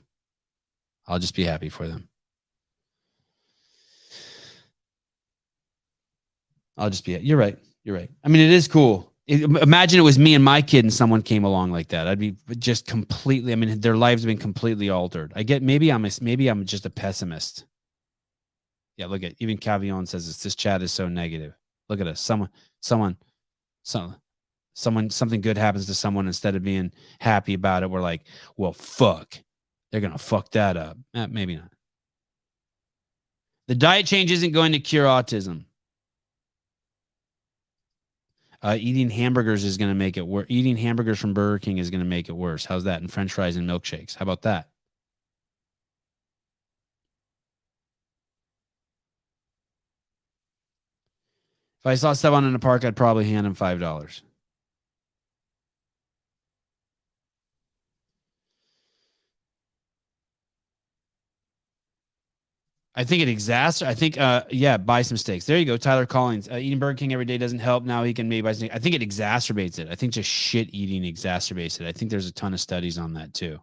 I'll just be happy for them. You're right. You're right. I mean, it is cool. Imagine it was me and my kid and someone came along like that. I'd be just completely, I mean, their lives have been completely altered. I get, maybe I'm just a pessimist. Yeah, look at, even Cavion says this chat is so negative. Look at us. Something good happens to someone, instead of being happy about it, we're like, well, fuck. They're going to fuck that up. Maybe not. The diet change isn't going to cure autism. Eating hamburgers is going to make it worse. Eating hamburgers from Burger King is going to make it worse. How's that? And French fries and milkshakes. How about that? If I saw Sevan in the park, I'd probably hand him $5. I think it exacerbates. I think, yeah, buy some steaks. There you go. Tyler Collins. Eating Burger King every day doesn't help. Now he can maybe buy some. I think it exacerbates it. I think just shit eating exacerbates it. I think there's a ton of studies on that too.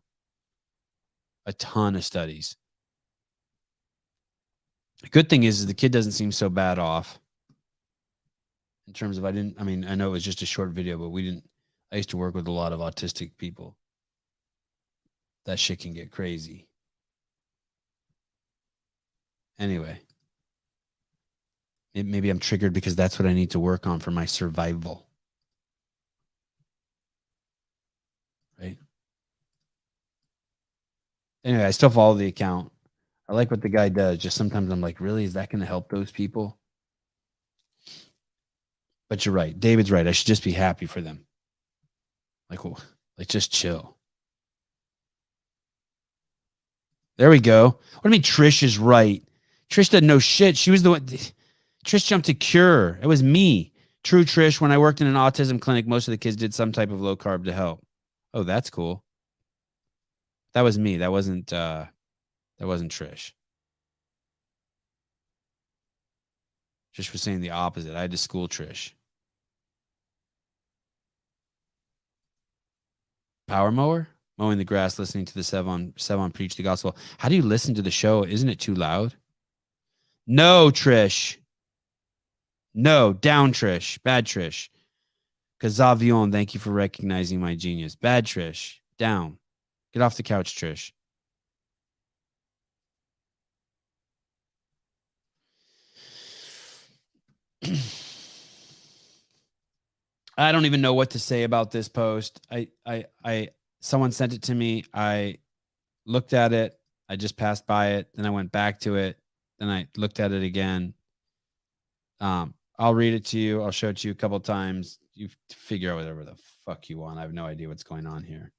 A ton of studies. The good thing is the kid doesn't seem so bad off. In terms of, I know it was just a short video, but I used to work with a lot of autistic people. That shit can get crazy. Anyway, maybe I'm triggered because that's what I need to work on for my survival. Right? Anyway, I still follow the account. I like what the guy does. Just sometimes I'm like, really? Is that going to help those people? But you're right. David's right. I should just be happy for them. Like just chill. There we go. What do you mean Trish is right? Trish doesn't know shit. She was the one. Trish jumped to cure. It was me. True, Trish. When I worked in an autism clinic, most of the kids did some type of low carb to help. Oh, that's cool. That was me. That wasn't Trish. Trish was saying the opposite. I had to school Trish. Power mower? Mowing the grass, listening to the Sevan preach the gospel. How do you listen to the show? Isn't it too loud? No, Trish. No, down Trish. Bad Trish. Kazavion, thank you for recognizing my genius. Bad Trish. Down. Get off the couch, Trish. I don't even know what to say about this post. Someone sent it to me. I looked at it. I just passed by it. Then I went back to it. Then I looked at it again. I'll read it to you. I'll show it to you a couple of times. You figure out whatever the fuck you want. I have no idea what's going on here.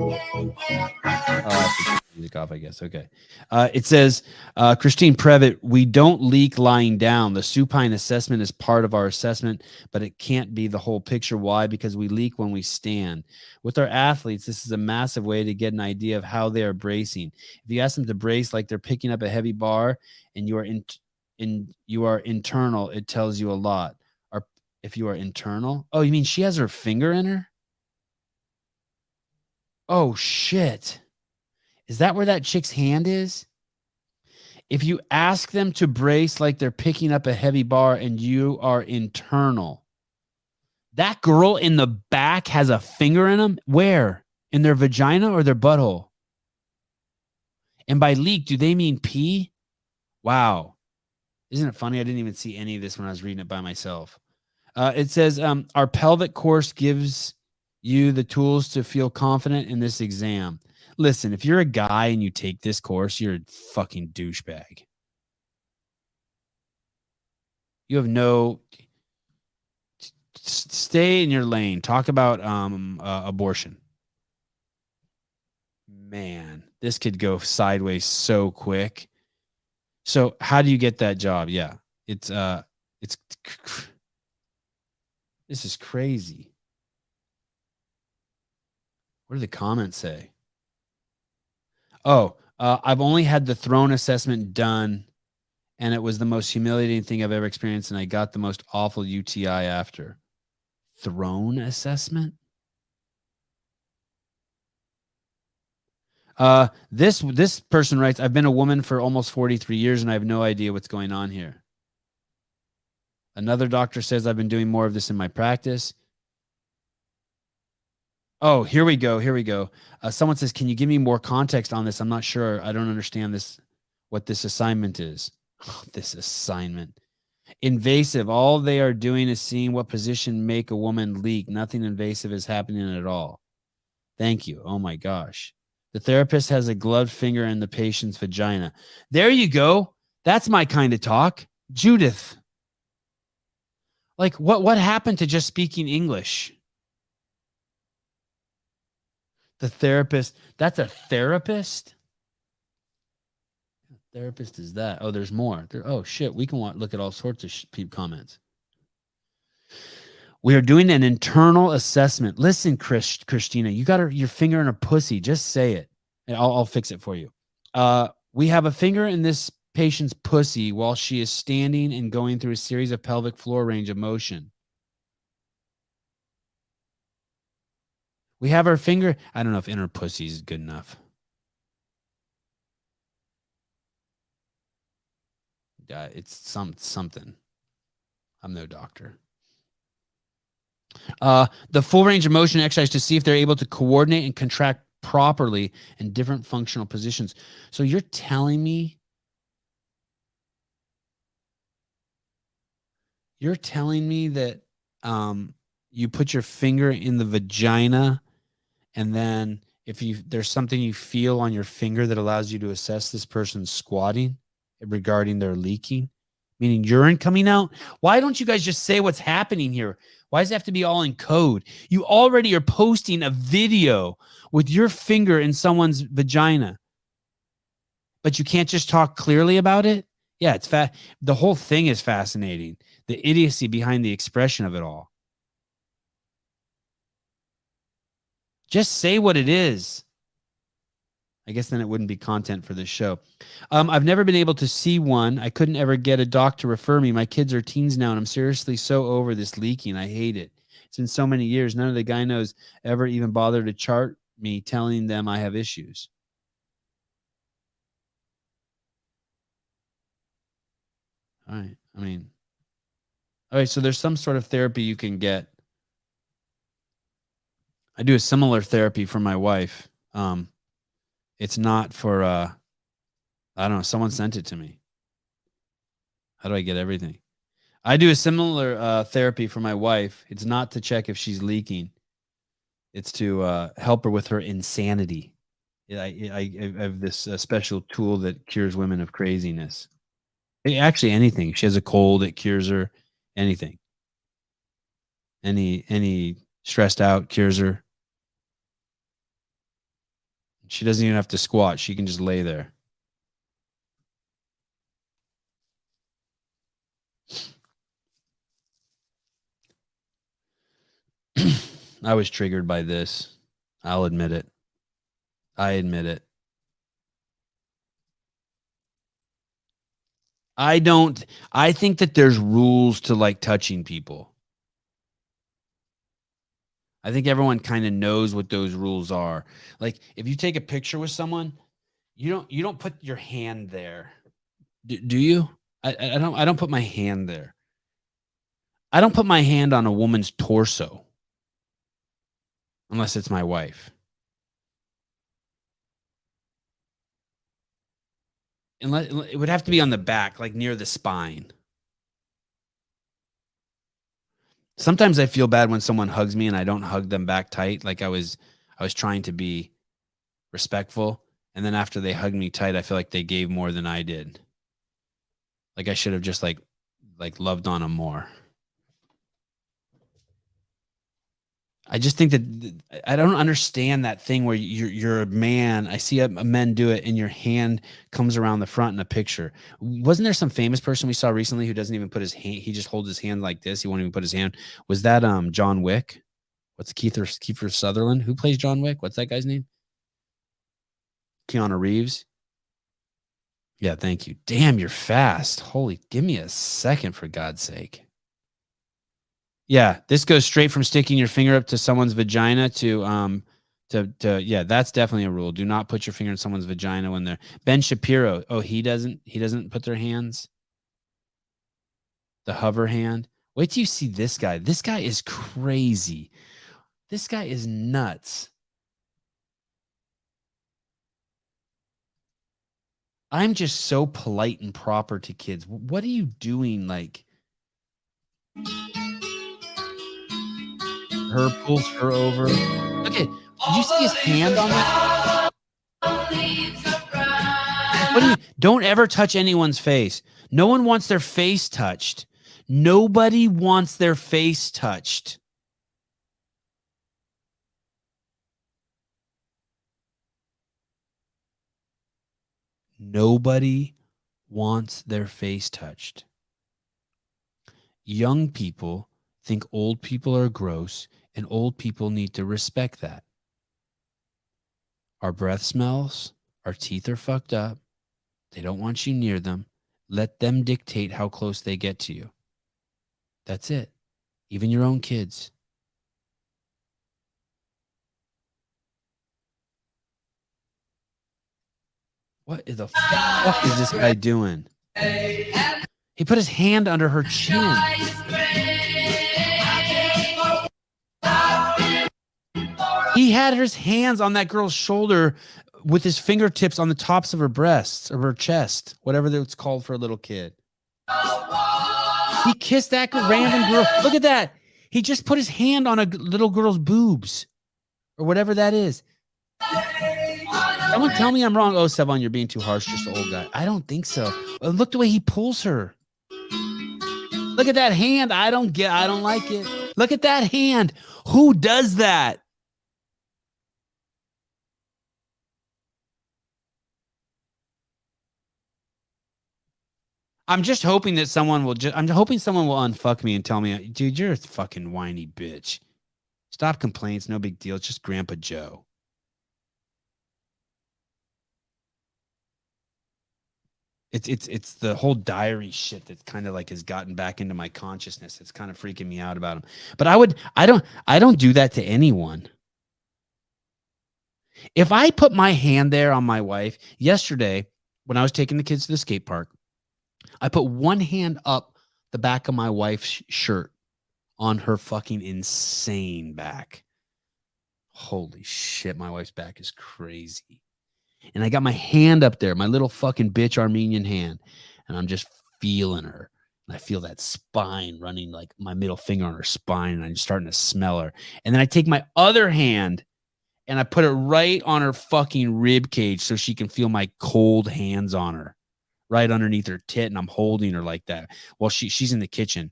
Oh, I have to turn music off, I guess. Okay. It says, Christine Previtt, we don't leak lying down. The supine assessment is part of our assessment, but it can't be the whole picture. Why? Because we leak when we stand. With our athletes, this is a massive way to get an idea of how they are bracing. If you ask them to brace like they're picking up a heavy bar and you are internal, it tells you a lot. Or if you are internal, oh, you mean she has her finger in her? Oh, shit. Is that where that chick's hand is? If you ask them to brace like they're picking up a heavy bar and you are internal, that girl in the back has a finger in them? Where? In their vagina or their butthole? And by leak, do they mean pee? Wow. Isn't it funny? I didn't even see any of this when I was reading it by myself. It says, our pelvic course gives you the tools to feel confident in this exam. Listen, if you're a guy and you take this course, you're a fucking douchebag. You have no... Stay in your lane. Talk about abortion. Man, this could go sideways so quick. So how do you get that job? Yeah, this is crazy. What do the comments say? Oh, I've only had the throne assessment done, and it was the most humiliating thing I've ever experienced, and I got the most awful UTI after. Throne assessment? This person writes, I've been a woman for almost 43 years, and I have no idea what's going on here. Another doctor says I've been doing more of this in my practice. Oh, here we go. Here we go. Someone says, can you give me more context on this? I'm not sure. I don't understand this, what this assignment is. Oh, this assignment. Invasive. All they are doing is seeing what position make a woman leak. Nothing invasive is happening at all. Thank you. Oh my gosh. The therapist has a gloved finger in the patient's vagina. There you go. That's my kind of talk. Judith. Like what happened to just speaking English? The therapist. That's a therapist? What therapist is that? Oh, there's more. Oh, shit. We can look at all sorts of comments. We are doing an internal assessment. Listen, Christina, you got your finger in her pussy. Just say it. And I'll fix it for you. We have a finger in this patient's pussy while she is standing and going through a series of pelvic floor range of motion. We have our finger. I don't know if inner pussy is good enough. It's something. I'm no doctor. The full range of motion exercise to see if they're able to coordinate and contract properly in different functional positions. So you're telling me that you put your finger in the vagina, and then if there's something you feel on your finger that allows you to assess this person's squatting regarding their leaking, meaning urine coming out. Why don't you guys just say what's happening here? Why does it have to be all in code? You already are posting a video with your finger in someone's vagina, but you can't just talk clearly about it? Yeah, it's the whole thing is fascinating. The idiocy behind the expression of it all. Just say what it is. I guess then it wouldn't be content for this show. I've never been able to see one. I couldn't ever get a doc to refer me. My kids are teens now, and I'm seriously so over this leaking. I hate it. It's been so many years. None of the gynos ever even bothered to chart me, telling them I have issues. All right. All right. So there's some sort of therapy you can get. I do a similar therapy for my wife. It's not for, I don't know, someone sent it to me. How do I get everything? I do a similar therapy for my wife. It's not to check if she's leaking. It's to help her with her insanity. I have this special tool that cures women of craziness. Actually, anything. If she has a cold, it cures her. Anything. Any stressed out cures her. She doesn't even have to squat. She can just lay there. I was triggered by this. I'll admit it. I admit it. I think that there's rules to like touching people. I think everyone kind of knows what those rules are. Like if you take a picture with someone, you don't put your hand there. Do you? I don't put my hand there. I don't put my hand on a woman's torso unless it's my wife. Unless it would have to be on the back, like near the spine. Sometimes I feel bad when someone hugs me and I don't hug them back tight. Like I was trying to be respectful. And then after they hugged me tight, I feel like they gave more than I did. Like I should have just like loved on them more. I just think that I don't understand that thing where you're a man. I see men do it and your hand comes around the front in a picture. Wasn't there some famous person we saw recently who doesn't even put his hand, he just holds his hand like this. He won't even put his hand. Was that John Wick? What's Kiefer Sutherland? Who plays John Wick? What's that guy's name? Keanu Reeves. Yeah, thank you. Damn, you're fast. Holy, give me a second for God's sake. Yeah, this goes straight from sticking your finger up to someone's vagina to yeah, that's definitely a rule. Do not put your finger in someone's vagina when they're Ben Shapiro. Oh, he doesn't put their hands. The hover hand. Wait till you see this guy. This guy is crazy. This guy is nuts. I'm just so polite and proper to kids. What are you doing? Like her pulls her over. Look at, did you see his hand on that? What do you, don't ever touch anyone's face. No one wants their face touched. Nobody wants their face touched. Nobody wants their face touched. Young people think old people are gross, and old people need to respect that. Our breath smells, our teeth are fucked up. They don't want you near them. Let them dictate how close they get to you. That's it. Even your own kids. What the fuck is this guy doing? He put his hand under her chin. He had his hands on that girl's shoulder with his fingertips on the tops of her breasts or her chest, whatever it's called for a little kid. He kissed that random girl. Look at that. He just put his hand on a little girl's boobs or whatever that is. Someone tell me I'm wrong. Oh, Sevan, you're being too harsh, just an old guy. I don't think so. Look the way he pulls her. Look at that hand. I don't like it. Look at that hand. Who does that? I'm just hoping that I'm hoping someone will unfuck me and tell me, dude, you're a fucking whiny bitch. Stop complaining. It's no big deal. It's just Grandpa Joe. It's the whole diary shit that kind of like has gotten back into my consciousness. It's kind of freaking me out about him. But I don't do that to anyone. If I put my hand there on my wife yesterday when I was taking the kids to the skate park, I put one hand up the back of my wife's shirt on her fucking insane back. Holy shit, my wife's back is crazy. And I got my hand up there, my little fucking bitch Armenian hand, and I'm just feeling her. And I feel that spine running, like my middle finger on her spine, and I'm starting to smell her. And then I take my other hand and I put it right on her fucking rib cage so she can feel my cold hands on her, right underneath her tit, and I'm holding her like that. Well, she's in the kitchen,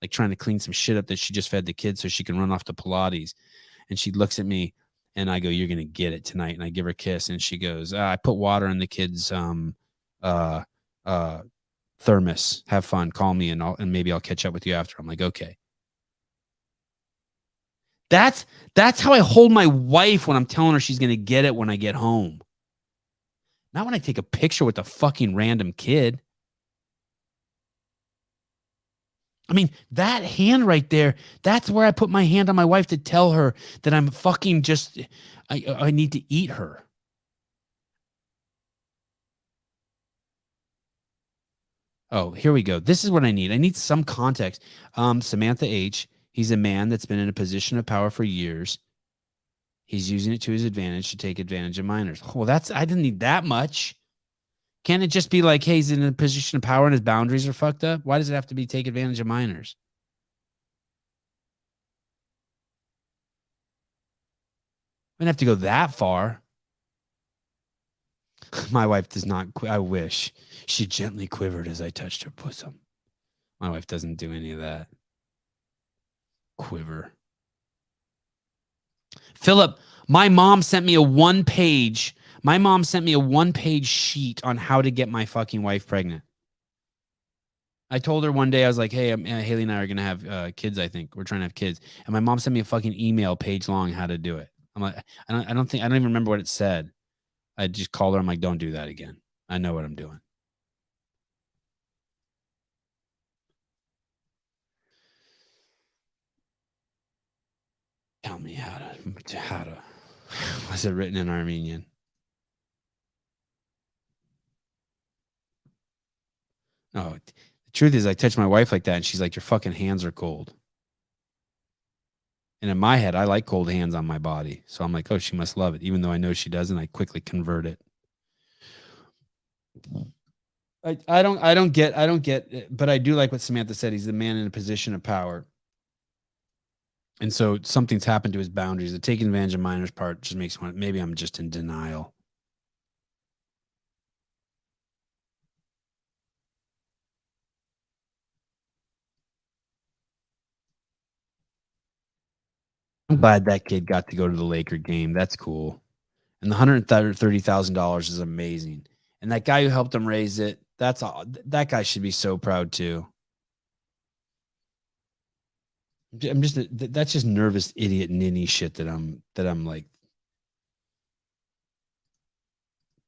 like trying to clean some shit up that she just fed the kids so she can run off to Pilates. And she looks at me. And I go, you're going to get it tonight. And I give her a kiss. And she goes, I put water in the kids' thermos. Have fun. Call me and maybe I'll catch up with you after. I'm like, okay. That's how I hold my wife when I'm telling her she's going to get it when I get home. Not when I take a picture with a fucking random kid. I mean, that hand right there, that's where I put my hand on my wife to tell her that I'm fucking just, I need to eat her. Oh, here we go. This is what I need. I need some context. Samantha H., he's a man that's been in a position of power for years. He's using it to his advantage to take advantage of minors. Well, I didn't need that much. Can't it just be like, hey, he's in a position of power and his boundaries are fucked up? Why does it have to be take advantage of minors? I don't have to go that far. My wife does not. I wish. She gently quivered as I touched her bosom. My wife doesn't do any of that. Quiver. Philip, my mom sent me a one-page sheet on how to get my fucking wife pregnant. I told her one day, I was like, hey, Haley and I are going to have kids, I think. We're trying to have kids. And my mom sent me a fucking email page long how to do it. I'm like, I don't even remember what it said. I just called her. I'm like, don't do that again. I know what I'm doing. Tell me how to. Was it written in Armenian? Oh, the truth is I touched my wife like that and she's like, your fucking hands are cold. And in my head, I like cold hands on my body. So I'm like, oh, she must love it. Even though I know she doesn't, I quickly convert it. I don't get it, but I do like what Samantha said. He's the man in a position of power. And so something's happened to his boundaries. The taking advantage of minors part just makes me want, maybe I'm just in denial. I'm glad that kid got to go to the Laker game. That's cool. And the $130,000 is amazing. And that guy who helped him raise it, that guy should be so proud too. I'm just that's just nervous idiot ninny shit that I'm like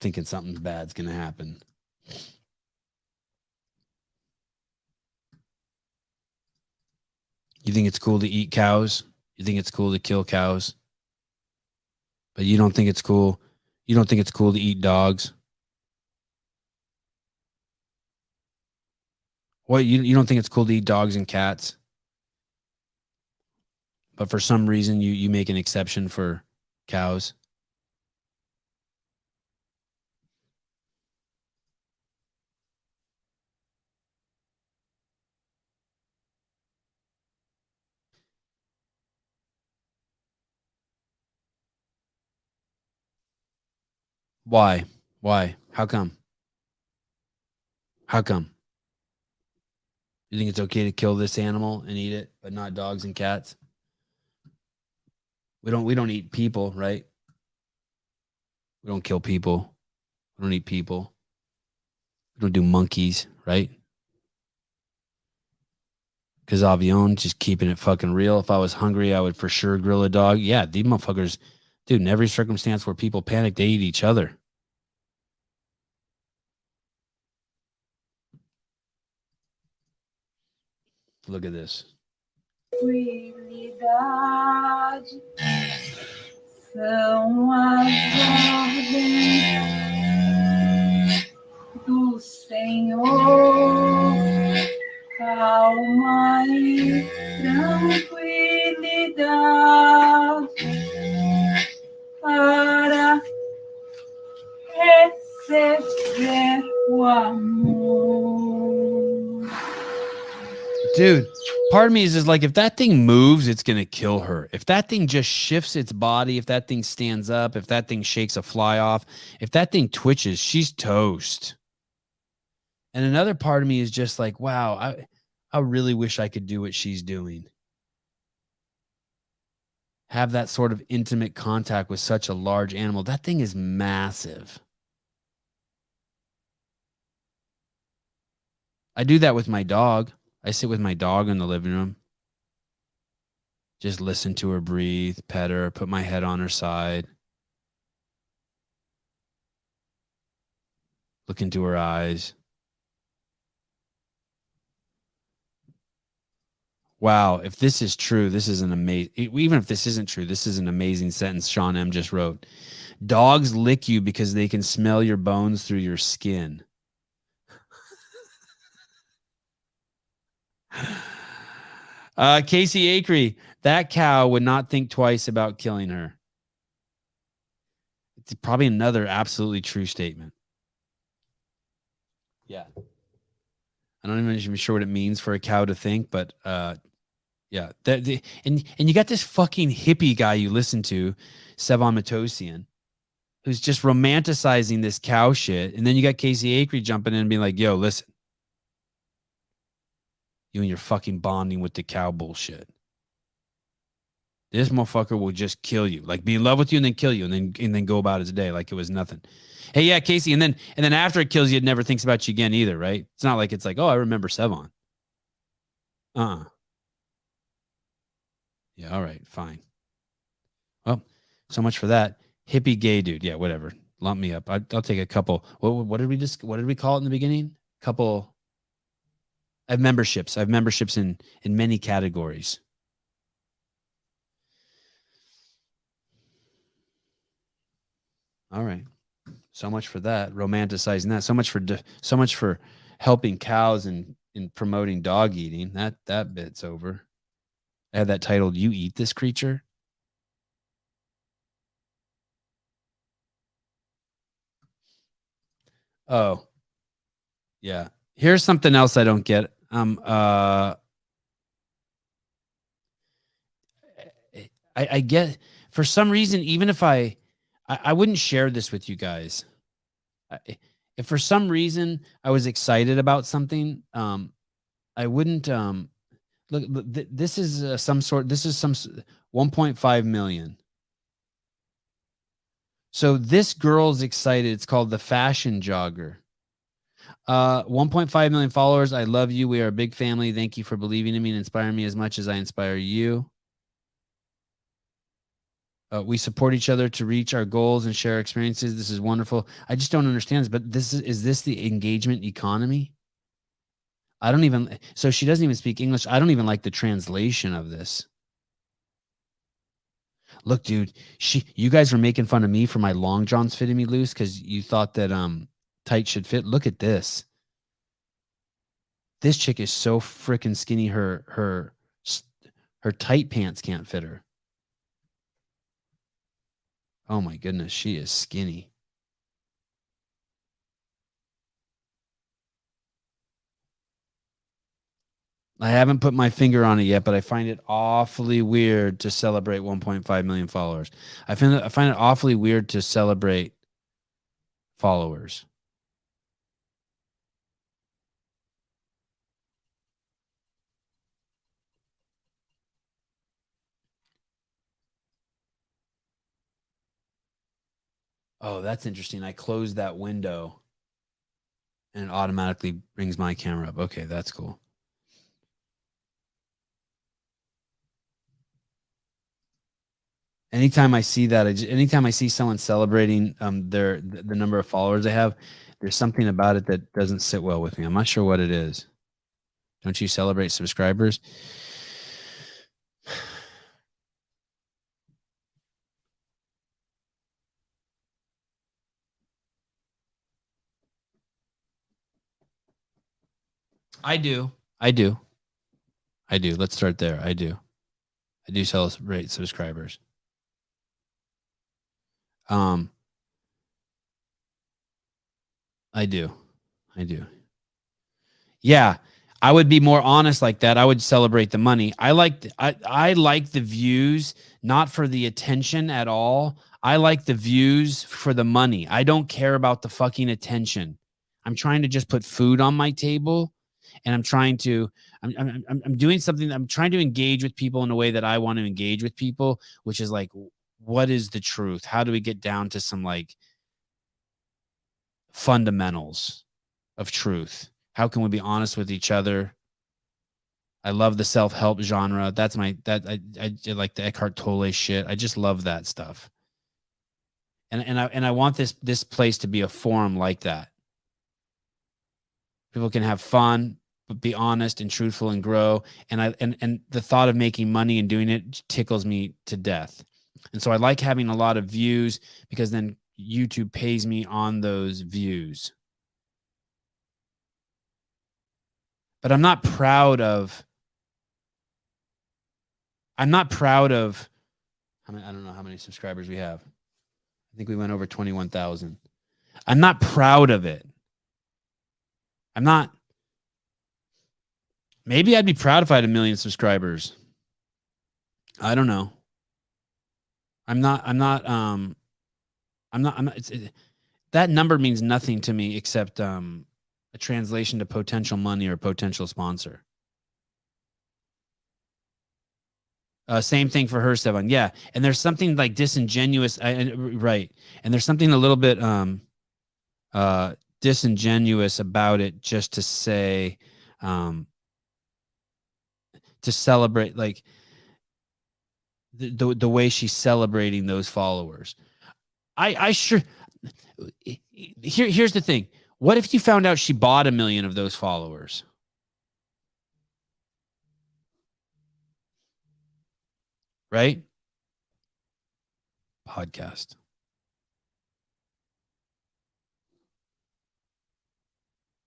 thinking something bad's gonna happen. You think it's cool to eat cows? You think it's cool to kill cows? But you don't think it's cool. You don't think it's cool to eat dogs? What, you don't think it's cool to eat dogs and cats? But for some reason you make an exception for cows? Why? Why? How come? How come? You think it's okay to kill this animal and eat it, but not dogs and cats? We don't eat people, right? We don't kill people. We don't eat people. We don't do monkeys, right? Because avion, just keeping it fucking real. If I was hungry, I would for sure grill a dog. Yeah, these motherfuckers, dude, in every circumstance where people panic, they eat each other. Look at this. Tranquilidade são as ordens do Senhor. Calma e tranquilidade para receber o amor. Dude, part of me is like, if that thing moves, it's going to kill her. If that thing just shifts its body, if that thing stands up, if that thing shakes a fly off, if that thing twitches, she's toast. And another part of me is just like, wow, I really wish I could do what she's doing. Have that sort of intimate contact with such a large animal. That thing is massive. I do that with my dog. I sit with my dog in the living room. Just listen to her breathe, pet her, put my head on her side. Look into her eyes. Wow, if this is true, this is an amazing, even if this isn't true, this is an amazing sentence Sean M. just wrote. Dogs lick you because they can smell your bones through your skin. Casey Acree, that cow would not think twice about killing her. It's probably another absolutely true statement. Yeah. I don't even sure what it means for a cow to think, but yeah. And you got this fucking hippie guy you listen to, Sevan Podcast, who's just romanticizing this cow shit. And then you got Casey Acree jumping in and being like, yo, listen. You and your fucking bonding with the cow bullshit. This motherfucker will just kill you. Like, be in love with you and then kill you and then go about his day like it was nothing. Hey, yeah, Casey, and then after it kills you, it never thinks about you again either, right? It's not like it's like, oh, I remember Sevan. Yeah, all right, fine. Well, so much for that. Hippie gay dude. Yeah, whatever. Lump me up. I'll take a couple. What did we call it in the beginning? Couple. I have memberships. In many categories. All right. So much for that. Romanticizing that. So much for helping cows and promoting dog eating. That bit's over. I had that titled, "You Eat This Creature." Oh. Yeah. Here's something else I don't get. I get, for some reason, even if I wouldn't share this with you guys. If for some reason I was excited about something, I wouldn't look. This is some 1.5 million. So this girl's excited. It's called the Fashion Jogger. 1.5 million followers. I love you. We are a big family. Thank you for believing in me and inspiring me as much as I inspire you. We support each other to reach our goals and share experiences. This is wonderful. I just don't understand this, but is this the engagement economy? I don't even, so she doesn't even speak English. I don't even like the translation of this. Look, dude, you guys were making fun of me for my long johns fitting me loose because you thought that tight should fit. Look at this. This chick is so freaking skinny. Her tight pants can't fit her. Oh my goodness, she is skinny. I haven't put my finger on it yet, but I find it awfully weird to celebrate 1.5 million followers. I find it awfully weird to celebrate followers. Oh, that's interesting. I closed that window and it automatically brings my camera up. Okay, that's cool. Anytime I see that, anytime I see someone celebrating the number of followers they have, there's something about it that doesn't sit well with me. I'm not sure what it is. Don't you celebrate subscribers? I do. Let's start there. I do celebrate subscribers. I do. Yeah, I would be more honest like that. I would celebrate the money. I like the views, not for the attention at all. I like the views for the money. I don't care about the fucking attention. I'm trying to just put food on my table, and I'm doing something. I'm trying to engage with people in a way that I want to engage with people, which is like, what is the truth? How do we get down to some like fundamentals of truth? How can we be honest with each other? I love the self-help genre. I like the Eckhart Tolle shit. I just love that stuff. And I want this place to be a forum like that. People can have fun, but be honest and truthful and grow. And the thought of making money and doing it tickles me to death. And so I like having a lot of views because then YouTube pays me on those views. But I'm not proud of I don't know how many subscribers we have. I think we went over 21,000. I'm not proud of it. Maybe I'd be proud if I had 1 million subscribers. I don't know. That number means nothing to me except a translation to potential money or potential sponsor. Same thing for her, Sevan. Yeah. And there's something like disingenuous. Right. And there's something a little bit disingenuous about it, just to say, to celebrate, like the way she's celebrating those followers. Here's the thing. What if you found out she bought 1 million of those followers? Right? Podcast.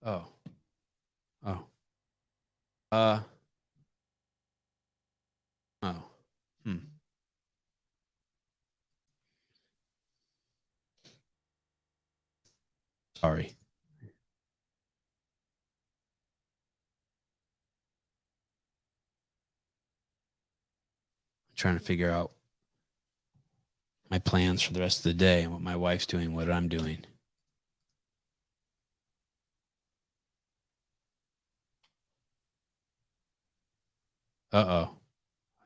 Oh. Oh. Sorry. I'm trying to figure out my plans for the rest of the day and what my wife's doing, what I'm doing. Uh-oh.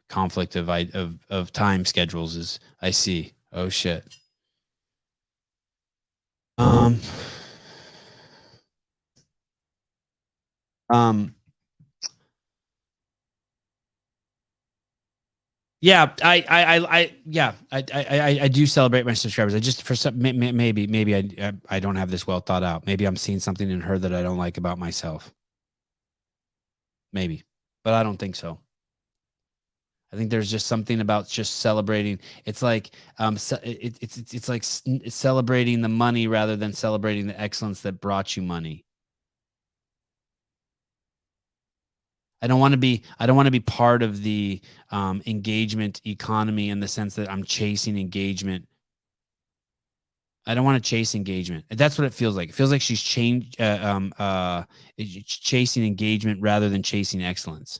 Conflict of time schedules is, I see. Oh shit. Yeah, I do celebrate my subscribers. I just for some maybe I don't have this well thought out. Maybe I'm seeing something in her that I don't like about myself. Maybe, but I don't think so. I think there's just something about just celebrating. It's like it's like celebrating the money rather than celebrating the excellence that brought you money. I don't want to be part of the engagement economy in the sense that I'm chasing engagement. I don't want to chase engagement. That's what it feels like. It feels like she's chasing engagement rather than chasing excellence.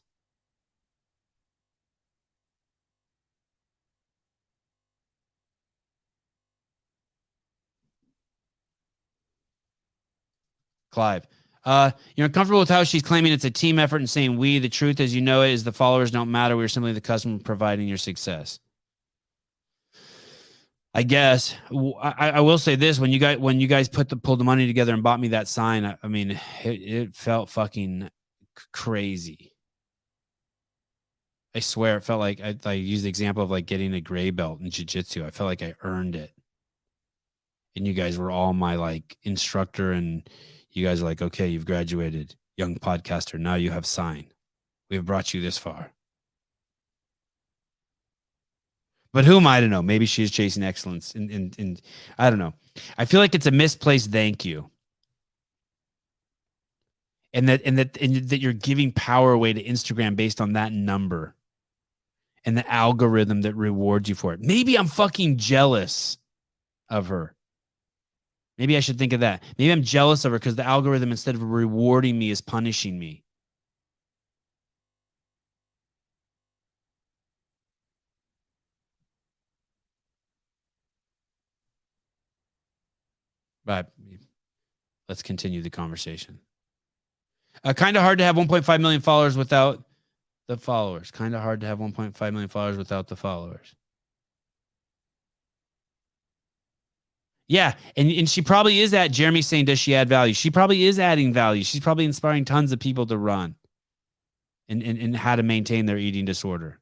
Clive. You're uncomfortable with how she's claiming it's a team effort and saying we. The truth, as you know it, is the followers don't matter. We're simply the customer providing your success. I guess I will say this: when you guys pulled the money together and bought me that sign, I mean, it felt fucking crazy. I swear, it felt like I used the example of like getting a gray belt in jiu-jitsu. I felt like I earned it, and you guys were all my like instructor and. You guys are like, okay, you've graduated, young podcaster. Now you have sign. We have brought you this far. But who am I to know? Maybe she is chasing excellence. And I don't know. I feel like it's a misplaced thank you. And that you're giving power away to Instagram based on that number and the algorithm that rewards you for it. Maybe I'm fucking jealous of her. Maybe I should think of that. Maybe I'm jealous of her because the algorithm, instead of rewarding me, is punishing me. But let's continue the conversation. Kind of hard to have 1.5 million followers without the followers. Kind of hard to have 1.5 million followers without the followers. Yeah, and she probably is at Jeremy's saying, does she add value? She probably is adding value. She's probably inspiring tons of people to run and how to maintain their eating disorder.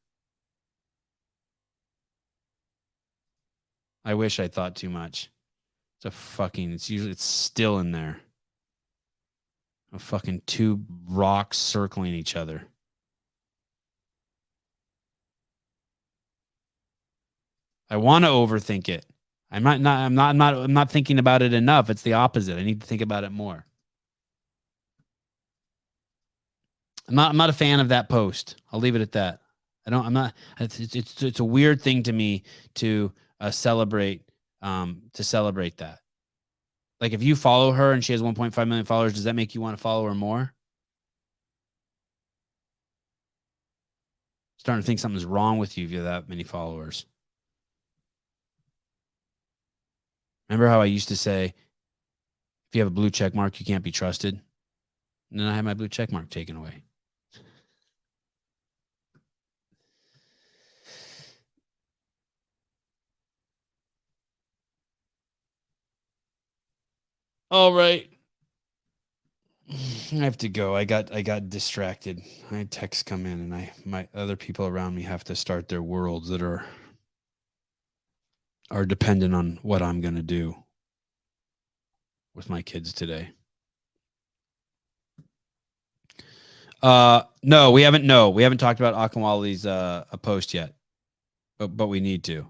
I wish I thought too much. It's still in there. A fucking two rocks circling each other. I want to overthink it. I'm not thinking about it enough. It's the opposite. I need to think about it more. I'm not a fan of that post. I'll leave it at that. It's a weird thing to me to celebrate that. Like if you follow her and she has 1.5 million followers, does that make you want to follow her more? Starting to think something's wrong with you if you have that many followers. Remember how I used to say, if you have a blue check mark, you can't be trusted? And then I had my blue check mark taken away. All right. I have to go. I got distracted. I had texts come in and my other people around me have to start their worlds that are dependent on what I'm going to do with my kids today. No, we haven't talked about Akinwale's a post yet. But we need to.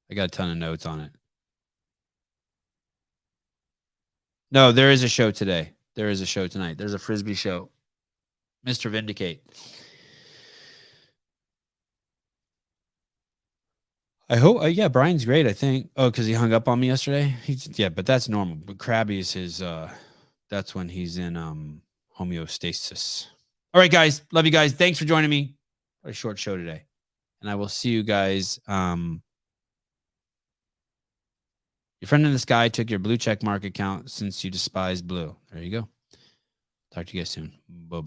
I got a ton of notes on it. No, there is a show today. There is a show tonight. There's a Frisbee show. Mr. Vindicate. I hope. Yeah, Brian's great. I think. Oh, because he hung up on me yesterday. But that's normal. But Krabby is his. That's when he's in homeostasis. All right, guys. Love you guys. Thanks for joining me. What a short show today, and I will see you guys. Your friend in the sky took your blue check mark account since you despise blue. There you go. Talk to you guys soon. Bye.